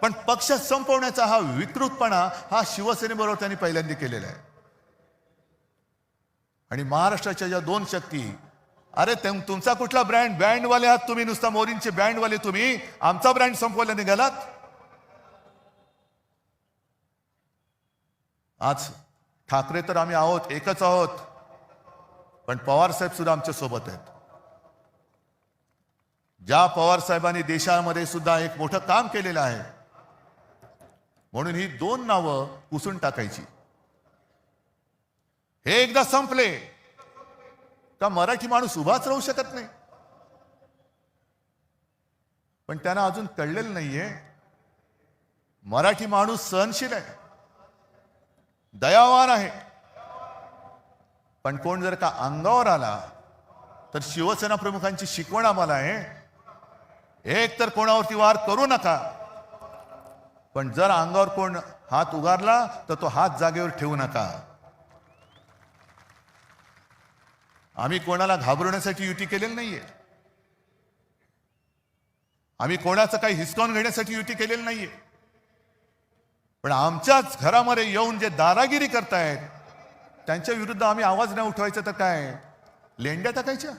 पण पक्ष संपवण्याचा हा विकृतपणा हा शिवसेनेबरोबर त्यांनी पहिल्यांदा केलेला आहे. आणि महाराष्ट्राच्या ज्या दोन शक्ती, अरे तुमचा कुठला ब्रँड, बँडवाले आहात तुम्ही, नुसता मोदींचे बँडवाले तुम्ही, आमचा ब्रँड संपवायला निघालात. आज ठाकरे तर आम्ही आहोत, एकच आहोत, पण पवार साहेब सुद्धा आमच्या सोबत आहेत. ज्या पवार साहेबांनी देशामध्ये सुद्धा एक मोठं काम केलेलं आहे, म्हणून ही दोन नावं पुसून टाकायची. हे एकदा संपले का मराठी माणूस उभाच राहू शकत नाही. पण त्यांना अजून कळलेलं नाहीये, मराठी माणूस सहनशील आहे, दयावान आहे. पण कोण जर का अंगावर आला तर शिवसेना प्रमुखांची शिकवण आम्हाला आहे, एक तर कोणावरती वार करू नका, पण जर अंगावर कोण हात उगारला तर तो हात जागेवर ठेवू नका. आम्ही कोणाला घाबरवण्यासाठी युती केलेली नाहीये. आम्ही कोणाचं काही हिसकावून घेण्यासाठी युती केलेली नाहीये. पण आमच्याच घरामध्ये येऊन जे दादागिरी करतायत त्यांच्या विरुद्ध आम्ही आवाज नाही उठवायचा तर काय लेंड्या टाकायच्या.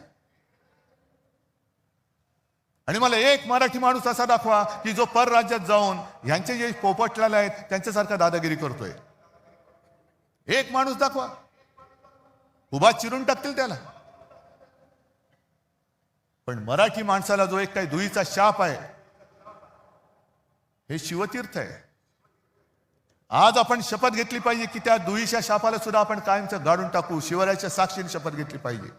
आणि मला एक मराठी माणूस असा दाखवा की जो परराज्यात जाऊन ह्यांचे जे पोपटलाल आहेत त्यांच्यासारखा दादागिरी करतोय. एक माणूस दाखवा, उभा चिरून टाकतील त्याला. पण मराठी माणसाला जो एक काही दुईचा शाप आहे हे शिवतीर्थ आहे. आज आपण शपथ घेतली पाहिजे की त्या दुईच्या शापाला सुद्धा आपण कायमचं गाडून टाकू. शिवरायाच्या साक्षीने शपथ घेतली पाहिजे.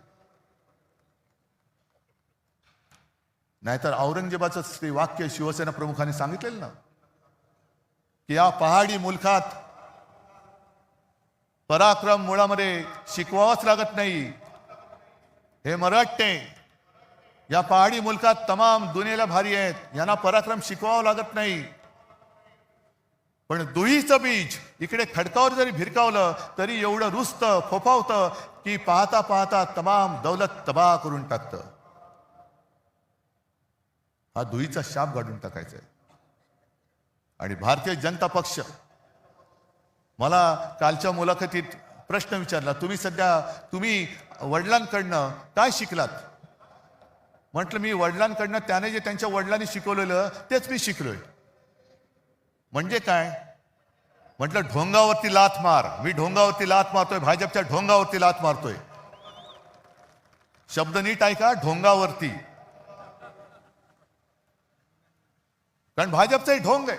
नाहीतर औरंगजेबाचं ते वाक्य शिवसेना प्रमुखांनी सांगितलेलं ना की या पहाडी मुलखात पराक्रम मुळामध्ये शिकवावंच लागत नाही. हे मराठे या पहाडी मुलखात तमाम दुनियेला भारी आहेत, यांना पराक्रम शिकवावं लागत नाही. पण दुहीचं बीज इकडे खडकावर जरी भिरकावलं तरी एवढं रुजतं, फोफावतं की पाहता पाहता तमाम दौलत तबाह करून टाकतं. हा दुहीचा शाप गाडून टाकायचा आहे. आणि भारतीय जनता पक्ष, मला कालच्या मुलाखतीत प्रश्न विचारला, तुम्ही वडिलांकडनं काय शिकलात? म्हटलं मी वडिलांकडनं त्याने जे त्यांच्या वडिलांनी शिकवलेलं तेच मी शिकलोय. म्हणजे काय? म्हटलं ढोंगावरती लाथ मार. मी ढोंगावरती लाथ मारतोय, भाजपच्या ढोंगावरती लाथ मारतोय. शब्द नीट ऐका, ढोंगावरती. कारण भाजपचं हे ढोंग आहे,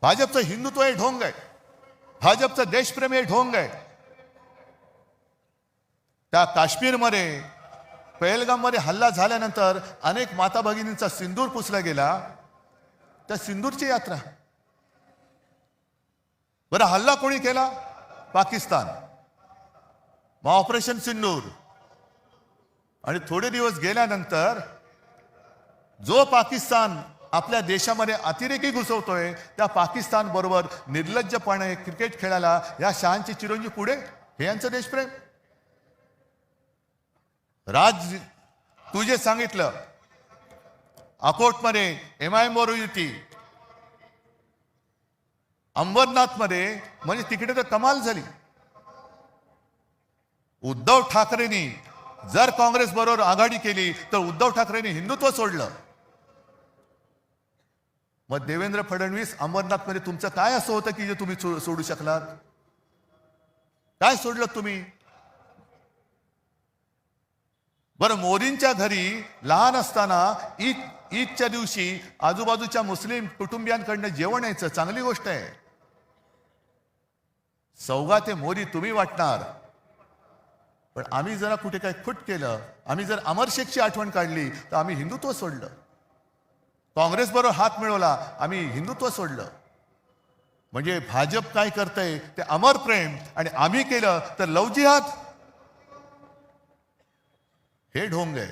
भाजपचं हिंदुत्व हे ढोंग आहे, भाजपचं देशप्रेम हे ढोंग आहे. त्या काश्मीरमध्ये पहलगाममध्ये हल्ला झाल्यानंतर अनेक माता भगिनींचा सिंदूर पुसला गेला. त्या सिंदूरची यात्रा. बरं हल्ला कोणी केला? पाकिस्तान. मग ऑपरेशन सिंदूर. आणि थोडे दिवस गेल्यानंतर जो पाकिस्तान आपल्या देशामध्ये अतिरेकी घुसवतोय त्या पाकिस्तान बरोबर निर्लज्जपणे क्रिकेट खेळायला या शहांचे चिरंजीव पुढे, हे यांचं देशप्रेम. राज, तू जे सांगितलं अकोटमध्ये MIM बरोबर युती, अंबरनाथमध्ये, म्हणजे तिकडे तर कमाल झाली. उद्धव ठाकरेंनी जर काँग्रेस बरोबर आघाडी केली तर उद्धव ठाकरेंनी हिंदुत्व सोडलं. मग देवेंद्र फडणवीस, अंबरनाथमध्ये तुमचं काय असं होतं की जे तुम्ही सोडू शकलात? काय सोडलं तुम्ही? बरं, मोदींच्या घरी लहान असताना ईदच्या दिवशी आजूबाजूच्या मुस्लिम कुटुंबियांकडनं जेवण यायचं, चांगली गोष्ट आहे. सौगात मोदी तुम्ही वाटणार, पण आम्ही जरा कुठे काय खुट केलं, आम्ही जर अमर शेखची आठवण काढली तर आम्ही हिंदुत्व सोडलं. काँग्रेस बरोबर हात मिळवला, आम्ही हिंदुत्व सोडलं. म्हणजे भाजप काय करतंय ते अमर प्रेम, आणि आम्ही केलं तर लव जिहाद. हे ढोंग आहे.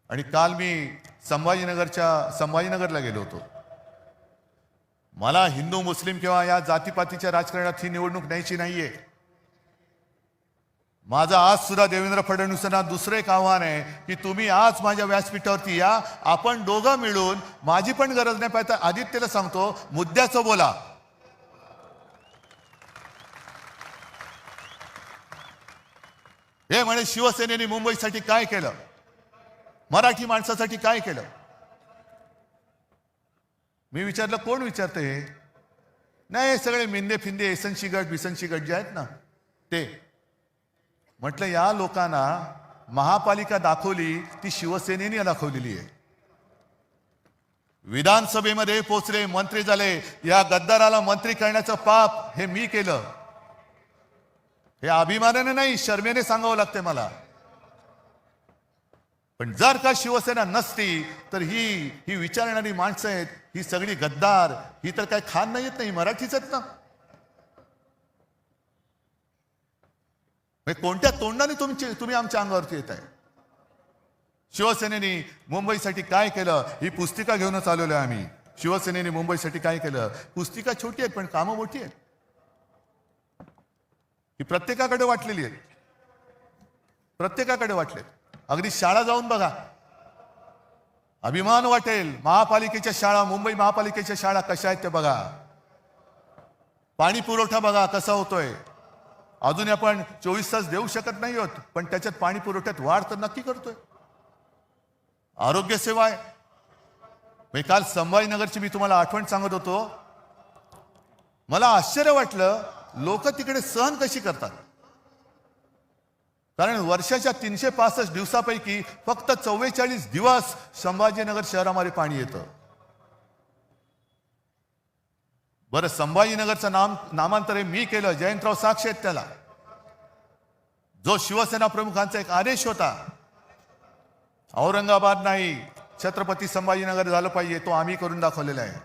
आणि काल मी संभाजीनगरला गेलो होतो. मला हिंदू मुस्लिम किंवा या जातीपातीच्या राजकारणात ही निवडणूक न्यायची नाहीये. माझं आज सुद्धा देवेंद्र फडणवीसांना दुसरं एक आव्हान आहे की तुम्ही आज माझ्या व्यासपीठावरती या, आपण दोघं मिळून, माझी पण गरज नाही पाहिजे, आदित्यला सांगतो, मुद्द्याचं बोला. हे म्हणे शिवसेनेने मुंबईसाठी काय केलं, मराठी माणसासाठी काय केलं. मी विचारलं कोण विचारतं हे? नाही, सगळे मिंदे फिंदे एसनशी गट बिसनशी गट जे आहेत ना ते. म्हटलं या लोकांना महापालिका दाखवली ती शिवसेनेने दाखवलेली आहे. विधानसभेमध्ये पोचले, मंत्री झाले, या गद्दाराला मंत्री करण्याचं पाप हे मी केलं. हे अभिमानाने नाही, शर्मेने सांगावं लागते मला. पण जर का शिवसेना नसती तर ही विचारणारी माणसं आहेत, ही सगळी गद्दार, ही तर काय खान नाही येत नाही, मराठीच आहेत ना. कोणत्या तोंडाने तुम्ही आमच्या अंगावरती येत आहे? शिवसेनेने मुंबईसाठी काय केलं ही पुस्तिका घेऊनच आलेलो आहे आम्ही. शिवसेनेने मुंबईसाठी काय केलं, पुस्तिका छोटी आहेत पण कामं मोठी आहेत. ही प्रत्येकाकडे वाटलेली आहेत, प्रत्येकाकडे वाटलेत. अगदी शाळा जाऊन बघा, अभिमान वाटेल. महापालिकेच्या शाळा, मुंबई महापालिकेच्या शाळा कशा आहेत ते बघा. पाणी पुरवठा बघा कसा होतोय. अजून आपण 24 तास देऊ शकत नाही आहोत, पण त्याच्यात पाणी पुरवठ्यात वाढ तर नक्की करतोय. आरोग्य सेवा आहे. काल संभाजीनगरची मी तुम्हाला आठवण सांगत होतो. मला आश्चर्य वाटलं लोक तिकडे सहन कशी करतात. कारण वर्षाच्या 365 दिवसापैकी फक्त 44 दिवस संभाजीनगर शहरामध्ये पाणी येतं. बरं, संभाजीनगरचं नामांतर मी केलं, जयंतराव साक्षी आहेत त्याला. जो शिवसेना प्रमुखांचा एक आदेश होता, औरंगाबाद नाही छत्रपती संभाजीनगर झालं पाहिजे, तो आम्ही करून दाखवलेला आहे.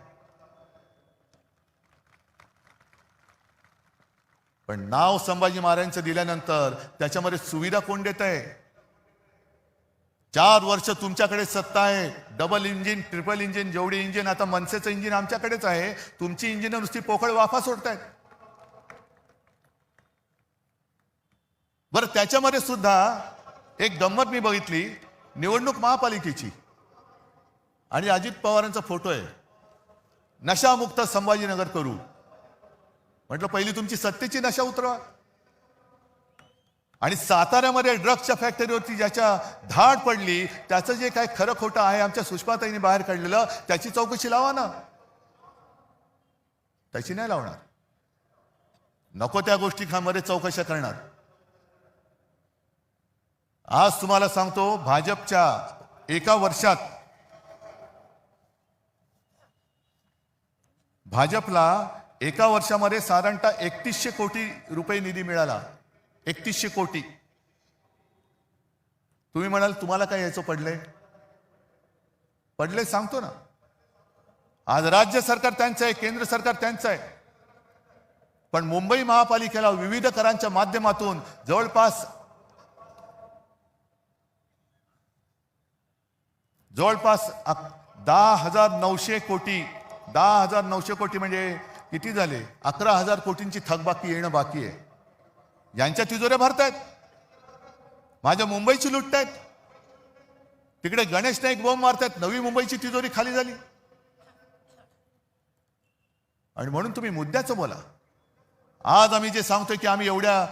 पण नाव संभाजी महाराजांचं दिल्यानंतर त्याच्यामध्ये सुविधा कोण देत आहे? 4 वर्ष तुमच्याकडे सत्ता आहे. डबल इंजिन, ट्रिपल इंजिन, जेवढी इंजिन, आता मनसेचं इंजिन आमच्याकडेच आहे. तुमची इंजिन नुसती पोकळ वाफा सोडतायत. बरं, त्याच्यामध्ये सुद्धा एक गंमत मी बघितली. निवडणूक महापालिकेची आणि अजित पवारांचा फोटो आहे. नशामुक्त संभाजीनगर करू. म्हटलं पहिली तुमची सत्तेची नशा उतरवा. आणि साताऱ्यामध्ये ड्रग्सच्या फॅक्टरीवरती ज्याच्या धाड पडली त्याचं जे काय खरं खोटं आहे आमच्या सुषमाताईंनी बाहेर काढलेलं, त्याची चौकशी लावा ना. त्याची नाही लावणार. नको त्या गोष्टींमध्ये चौकशा करणार. आज तुम्हाला सांगतो, भाजपच्या एका वर्षात भाजपला एका वर्षामध्ये साधारणतः 3100 कोटी रुपये निधी मिळाला. 3100 कोटी. तुम्ही म्हणाल तुम्हाला काय याचं पडले सांगतो ना. आज राज्य सरकार त्यांचं आहे, केंद्र सरकार त्यांचं आहे. पण मुंबई महापालिकेला विविध करांच्या माध्यमातून जवळपास जवळपास 10,900 कोटी 10,900 कोटी म्हणजे किती झाले? 11,000 कोटींची थकबाकी येणं बाकी आहे. यांच्या तिजोऱ्या भरतायत, माझ्या मुंबईची लुटतायत. तिकडे गणेश नाईक बॉम्ब मारतायत, नवी मुंबईची तिजोरी खाली झाली. आणि म्हणून तुम्ही मुद्द्याचं बोला. आज आम्ही जे सांगतोय की आम्ही एवढ्या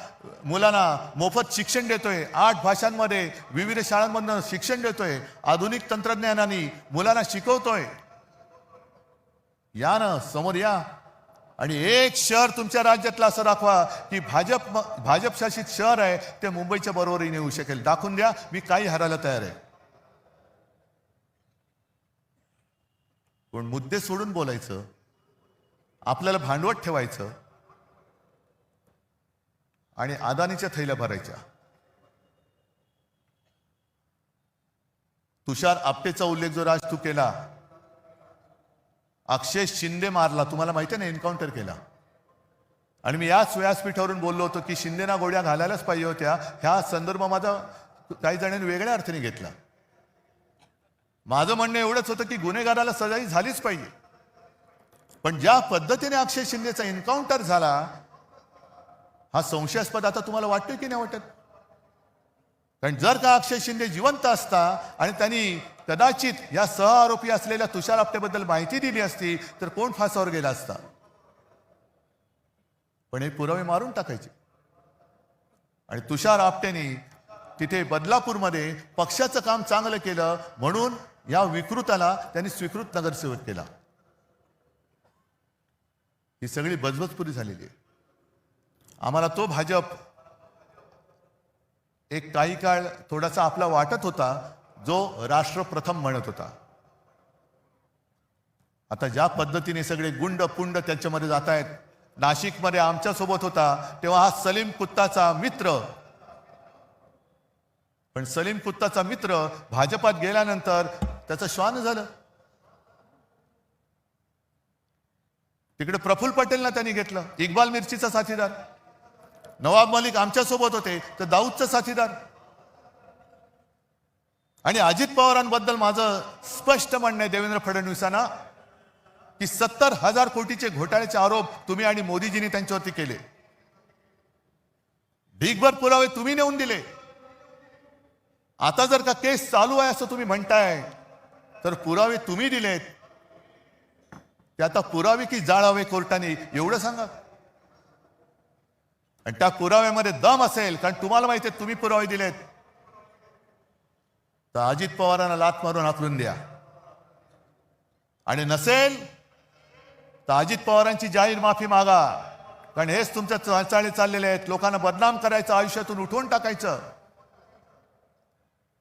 मुलांना मोफत शिक्षण देतोय, 8 भाषांमध्ये विविध शाळांमधनं शिक्षण देतोय, आधुनिक तंत्रज्ञानाने मुलांना शिकवतोय. या ना, समोर या आणि एक शहर तुमच्या राज्यातलं असं दाखवा की भाजप शासित शहर आहे ते मुंबईच्या बरोबरीने येऊ शकेल. दाखवून द्या, मी काही हरायला तयार आहे. पण मुद्दे सोडून बोलायचं, आपल्याला भांडवल ठेवायचं आणि अदानीच्या थैल्या भरायच्या. तुषार आपटेचा उल्लेख जो राज तू केला, अक्षय शिंदे मारला, तुम्हाला माहिती आहे ना, एन्काउंटर केला. आणि मी याच व्यासपीठावरून बोललो होतो की शिंदेना गोळ्या घालायलाच पाहिजे होत्या. ह्या संदर्भ माझा काही जणांनी वेगळ्या अर्थाने घेतला. माझं म्हणणं एवढंच होतं की गुन्हेगाराला सजा झालीच पाहिजे. पण ज्या पद्धतीने अक्षय शिंदेचा एन्काउंटर झाला, हा संशयास्पद आता तुम्हाला वाटतोय की नाही वाटत? कारण जर का अक्षय शिंदे जिवंत असता आणि त्यांनी कदाचित या सहआरोपी असलेल्या तुषार आपटेबद्दल माहिती दिली असती तर कोण फासावर गेला असता? पण हे पुरावे मारून टाकायचे. आणि तुषार आपटेने तिथे बदलापूरमध्ये पक्षाचं काम चांगलं केलं म्हणून या विकृताला त्यांनी स्वीकृत नगरसेवक केला. ही सगळी बजबजपुरी झालेली आहे. आम्हाला तो भाजप एक काही काळ थोडासा आपला वाटत होता, जो राष्ट्र प्रथम म्हणत होता. आता ज्या पद्धतीने सगळे गुंड पुंड त्याच्यामध्ये जात आहेत. नाशिकमध्ये आमच्या सोबत होता तेव्हा हा सलीम कुत्ताचा मित्र, पण सलीम कुत्ताचा मित्र भाजपात गेल्यानंतर त्याचं श्वान झालं. तिकडे प्रफुल्ल पटेलला त्यांनी घेतलं, इक्बाल मिर्चीचा साथीदार. नवाब मलिक आमच्या सोबत होते तर दाऊदचा साथीदार. आणि अजित पवारांबद्दल माझं स्पष्ट म्हणणं आहे देवेंद्र फडणवीसांना की 70,000 कोटीचे घोटाळ्याचे आरोप तुम्ही आणि मोदीजींनी त्यांच्यावरती केले. ढीगभर पुरावे तुम्ही नेऊन दिले. आता जर का केस चालू आहे असं तुम्ही म्हणताय तर पुरावे तुम्ही दिलेत, ते आता पुरावे की जाळावे कोर्टाने एवढं सांगा. आणि त्या पुराव्यामध्ये दम असेल, कारण तुम्हाला माहिती आहे तुम्ही पुरावे दिलेत, तर अजित पवारांना लाथ मारून हाकलून द्या. आणि नसेल तर अजित पवारांची जाहीर माफी मागा. कारण हेच तुमच्या चाळचाळी चाललेले आहेत. लोकांना बदनाम करायचं, आयुष्यातून उठवून टाकायचं,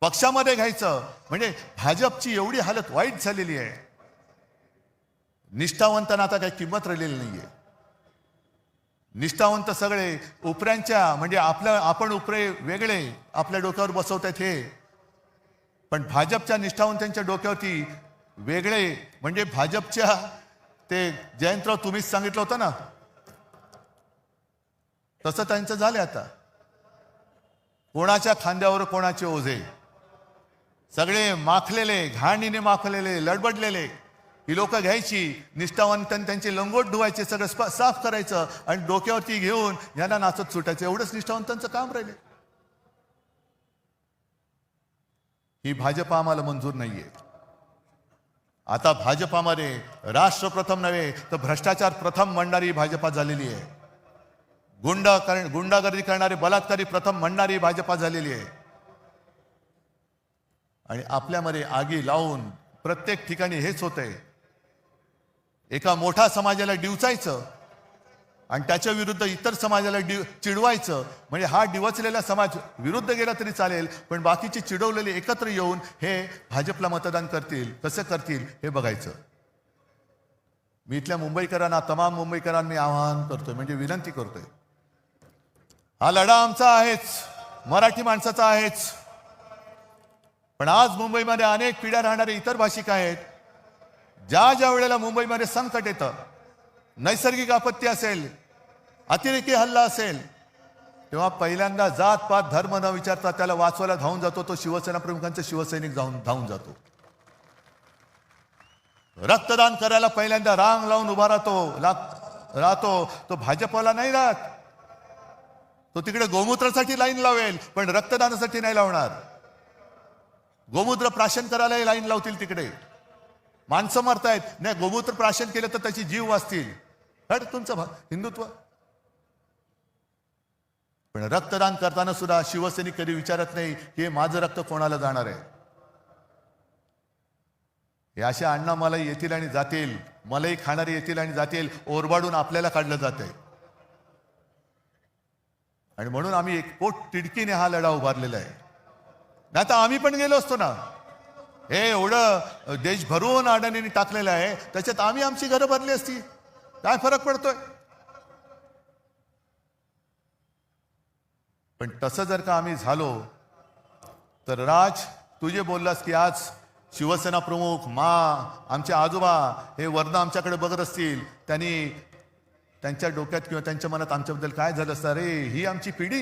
पक्षामध्ये घ्यायचं. म्हणजे भाजपची एवढी हालत वाईट झालेली आहे. निष्ठावंतांना आता काही किंमत राहिलेली नाहीये. निष्ठावंत सगळे उपऱ्यांच्या, म्हणजे आपण उपरे वेगळे आपल्या डोक्यावर बसवतात हे, पण भाजपच्या निष्ठावंतांच्या डोक्यावरती वेगळे, म्हणजे भाजपच्या ते जयंतराव तुम्हीच सांगितलं होतं ना, तसं त्यांचं झालं. आता कोणाच्या खांद्यावर कोणाचे ओझे, सगळे माखलेले, घाणीने माखलेले, लडबडलेले. ही लोक घ्यायची, निष्ठावंतांनी त्यांचे लंगोट धुवायचे, सगळं साफ करायचं आणि डोक्यावरती घेऊन यांना नाचत सुटायचं. एवढंच निष्ठावंतांचं काम राहिले. ही भाजप आम्हाला मंजूर नाहीये. आता भाजपामध्ये राष्ट्र प्रथम नव्हे तर भ्रष्टाचार प्रथम म्हणणारी भाजपा झालेली आहे. गुंडागर्दी करणारे, बलात्कारी प्रथम म्हणणारी भाजपा झालेली आहे. आणि आपल्यामध्ये आगी लावून प्रत्येक ठिकाणी हेच होतंय. एका मोठ्या समाजाला डिवचायचं आणि त्याच्या विरुद्ध इतर समाजाला चिडवायचं. म्हणजे हा डिवचलेला समाज विरुद्ध गेला तरी चालेल, पण बाकीचे चिडवलेले एकत्र येऊन हे भाजपला मतदान करतील. कसं करतील हे बघायचं. मी इथल्या मुंबईकरांना, तमाम मुंबईकरांना मी आवाहन करतोय, म्हणजे विनंती करतोय, हा लढा आमचा आहेच, मराठी माणसाचा आहेच. पण आज मुंबईमध्ये अनेक पिढ्या राहणारे इतर भाषिक आहेत. ज्या वेळेला मुंबईमध्ये संकट येतं, नैसर्गिक आपत्ती असेल, अतिरेकी हल्ला असेल, तेव्हा पहिल्यांदा जात पात धर्म न विचारता त्याला वाचवायला धावून जातो तो शिवसेना प्रमुखांचा शिवसैनिक धावून जातो. रक्तदान करायला पहिल्यांदा रांग लावून उभा राहतो तो भाजपवाला नाही राहत. तो तिकडे गोमूत्रासाठी लाईन लावेल, पण रक्तदानासाठी नाही लावणार. गोमूत्र प्राशन करायला लाईन लावतील तिकडे. माणसं मरतायत, नाही गोमूत्र प्राशन केलं तर त्याची जीव वाचतील. तुमचं हिंदुत्व. पण रक्तदान करताना सुद्धा शिवसैनिक कधी विचारत नाही की हे माझं रक्त कोणाला जाणार आहे. हे अशा अण्णा मला येतील आणि जातील, मलाही खाणारे येतील आणि जातील, ओरबाडून आपल्याला काढलं जातंय. आणि म्हणून आम्ही एक पोट तिडकीने हा लढा उभारलेला आहे. नाही तर आम्ही पण गेलो असतो ना. हे एवढं देश भरून अडाणींनी टाकलेलं आहे, त्याच्यात आम्ही आमची घरं भरली असती. काय फरक पडतोय. पण तसं जर का आम्ही झालो तर राज, तू जे बोललास की आज शिवसेना प्रमुख आमचे आजोबा हे वर्ण आमच्याकडे बघत असतील, त्यांच्या डोक्यात किंवा त्यांच्या मनात आमच्याबद्दल काय झालं असतं. अरे ही आमची पिढी,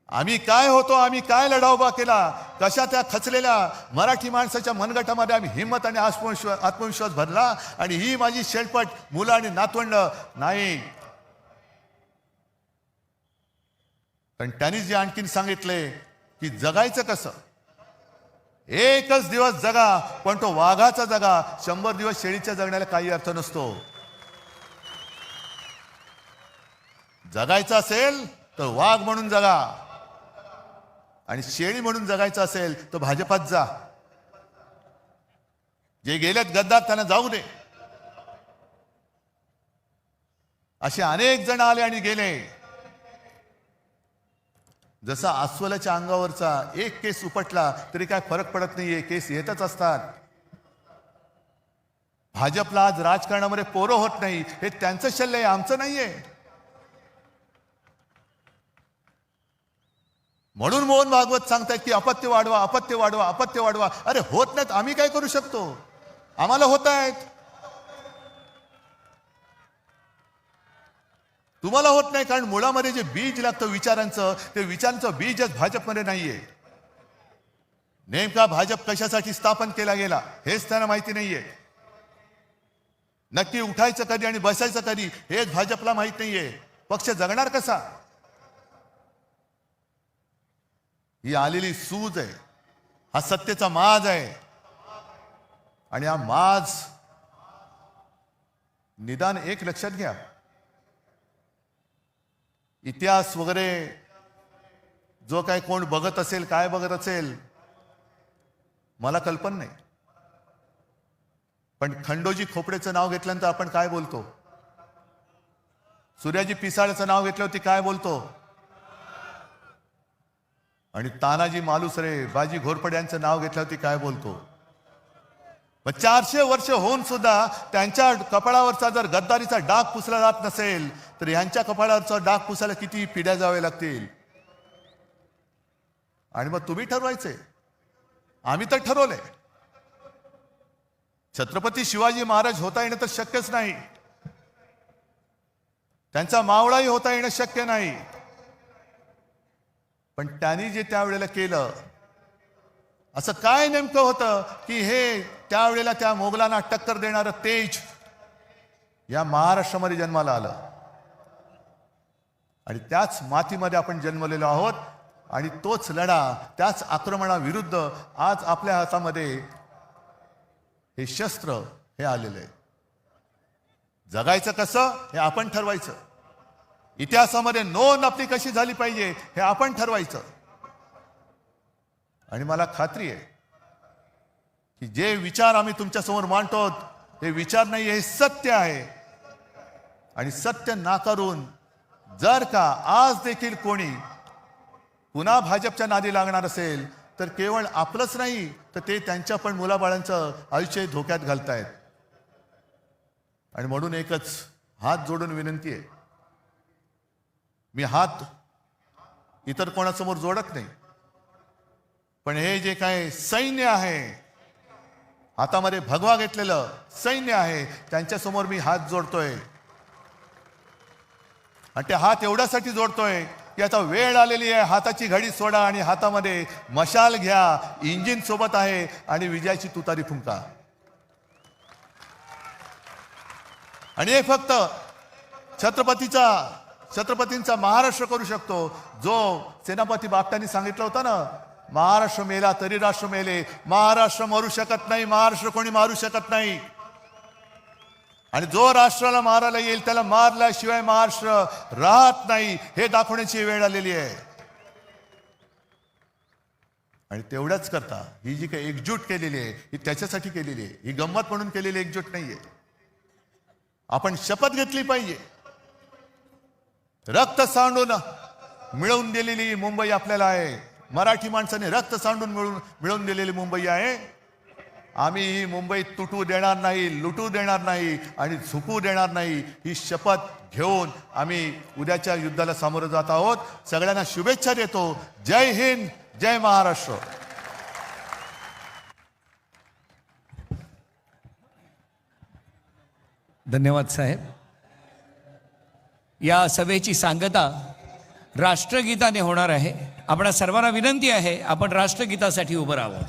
आम्ही काय होतो, आम्ही काय लढा उभा केला, कशा त्या खचलेल्या मराठी माणसाच्या मनगटामध्ये आम्ही हिंमत आणि आत्मविश्वास भरला. आणि ही माझी शेळपट मुलं आणि नातवंड नाही. पण त्यांनी जे आणखीन सांगितले की जगायचं कसं, एकच दिवस जगा पण तो वाघाचा जगा, 100 दिवस शेळीच्या जगण्याला काही अर्थ नसतो. जगायचं असेल तर वाघ म्हणून जगा, आणि शेळी म्हणून जगायचं असेल तर भाजपात जा. जे गेलेत गद्दार त्यांना जाऊ दे. असे अनेक जण आले आणि गेले. जसा अस्वलाच्या अंगावरचा एक केस उपटला तरी काय फरक पडत नाहीये, केस येतच असतात. भाजपला आज राजकारणामध्ये पोरं होत नाही, हे त्यांचं शल्य आहे, आमचं नाहीये. म्हणून मोहन भागवत सांगतायत की अपत्य वाढवा, अपत्य वाढवा, अपत्य वाढवा. अरे होत नाहीत, आम्ही काय करू शकतो. आम्हाला होत आहेत, तुम्हाला होत नाही. कारण मुळामध्ये जे बीज लागतं विचारांचं, ते विचारांचं बीजच भाजपमध्ये नाहीये. नेमका भाजप कशासाठी स्थापन केला गेला हेच त्यांना माहिती नाहीये. नक्की उठायचं कधी आणि बसायचं कधी हेच भाजपला माहित नाहीये. पक्ष जगणार कसा. ही आलेली सूज आहे, हा सत्तेचा माज आहे. आणि हा माज निदान एक लक्षात घ्या, इतिहास वगैरे जो काय कोण बघत असेल, काय बघत असेल मला कल्पना नाही. पण खंडोजी खोपडेचं नाव घेतल्यानंतर आपण काय बोलतो, सूर्याजी पिसाळचं नाव घेतल्यावरती काय बोलतो, आणि तानाजी मालुसरे, बाजी घोरपडे यांचं नाव घेतल्यावरती काय बोलतो. 400 वर्ष होऊन सुद्धा त्यांच्या कपाळावरचा जर गद्दारीचा डाग पुसला जात नसेल तर ह्यांच्या कपाळावरचा डाग पुसायला किती पिढ्या जावे लागतील. आणि मग तुम्ही ठरवायचे, आम्ही तर ठरवलंय. छत्रपती शिवाजी महाराज होता येणं तर शक्यच नाही, त्यांचा मावळाही होता येणं शक्य नाही. पण त्यांनी जे त्यावेळेला केलं, असं काय नेमकं होतं की हे त्यावेळेला त्या मोगलांना टक्कर देणारं तेज या महाराष्ट्रामध्ये जन्माला आलं. आणि त्याच मातीमध्ये आपण जन्मलेलो आहोत. आणि तोच लढा, त्याच आक्रमणाविरुद्ध आज आपल्या हातामध्ये हे शस्त्र हे आलेलं आहे. जगायचं कसं हे आपण ठरवायचं. इतिहासामध्ये नोंद आपली कशी झाली पाहिजे हे आपण ठरवायचं. आणि मला खात्री आहे की जे विचार आम्ही तुमच्या समोर मांडतो हे विचार नाही, हे सत्य आहे. आणि सत्य नाकारून जर का आज देखील कोणी पुन्हा भाजपच्या नादी लागणार असेल तर केवळ आपलंच नाही तर ते त्यांच्या पण मुलाबाळांचं आयुष्य धोक्यात घालतायत. आणि म्हणून एकच हात जोडून विनंती आहे, मी हात इतर कोणासमोर जोडत नाही, पण हे जे काय सैन्य आहे, हातामध्ये भगवा घेतलेलं सैन्य आहे, त्यांच्यासमोर मी हात जोडतोय. आणि ते हात एवढ्यासाठी जोडतोय की आता वेळ आलेली आहे, हाताची घडी सोडा आणि हातामध्ये मशाल घ्या, इंजिन सोबत आहे आणि विजयाची तुतारी फुंका. आणि हे फक्त छत्रपतींचा महाराष्ट्र करू शकतो, जो सेनापती बापटांनी सांगितलं होतं ना, महाराष्ट्र मेला तरी राष्ट्र मेले, महाराष्ट्र मरू शकत नाही, महाराष्ट्र कोणी मारू शकत नाही. आणि जो राष्ट्राला मारायला येईल त्याला मारल्याशिवाय महाराष्ट्र राहत नाही, हे दाखवण्याची वेळ आलेली आहे. आणि तेवढ्याच करता ही जी काही एकजूट केलेली आहे ही त्याच्यासाठी केलेली आहे, ही गंमत म्हणून केलेली एकजूट नाहीये. आपण शपथ घेतली पाहिजे. रक्त सांडून मिळवून दिलेली मुंबई आपल्याला आहे, मराठी माणसाने रक्त सांडून मिळवून दिलेली मुंबई आहे. आम्ही ही मुंबई तुटू देणार नाही, लुटू देणार नाही आणि झुकू देणार नाही. ही शपथ घेऊन आम्ही उद्याच्या युद्धाला सामोरं जात आहोत. सगळ्यांना शुभेच्छा देतो. जय हिंद, जय महाराष्ट्र. धन्यवाद साहेब. या सभेची सांगता राष्ट्रगीताने होणार आहे. आपणा सर्वांना विनंती आहे, आपण राष्ट्रगीतासाठी उभं राहावं.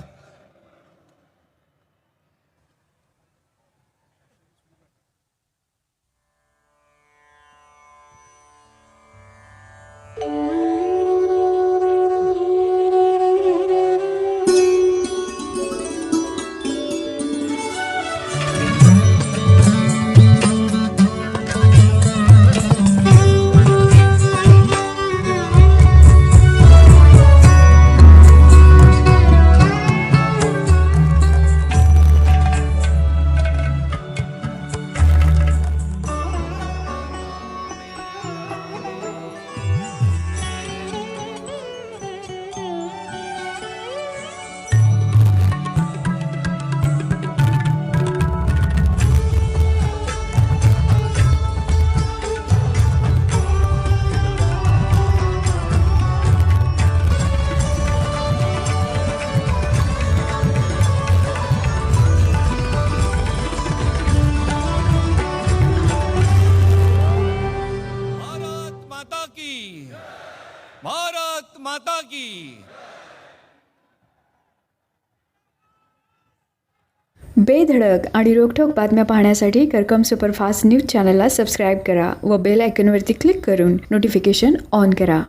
भारत माता की. बेधडक आणि रोखठोक बातम्या पाहण्यासाठी करकम सुपरफास्ट न्यूज चॅनलला सबस्क्राईब करा व बेल आयकॉनवरती क्लिक करून नोटिफिकेशन ऑन करा.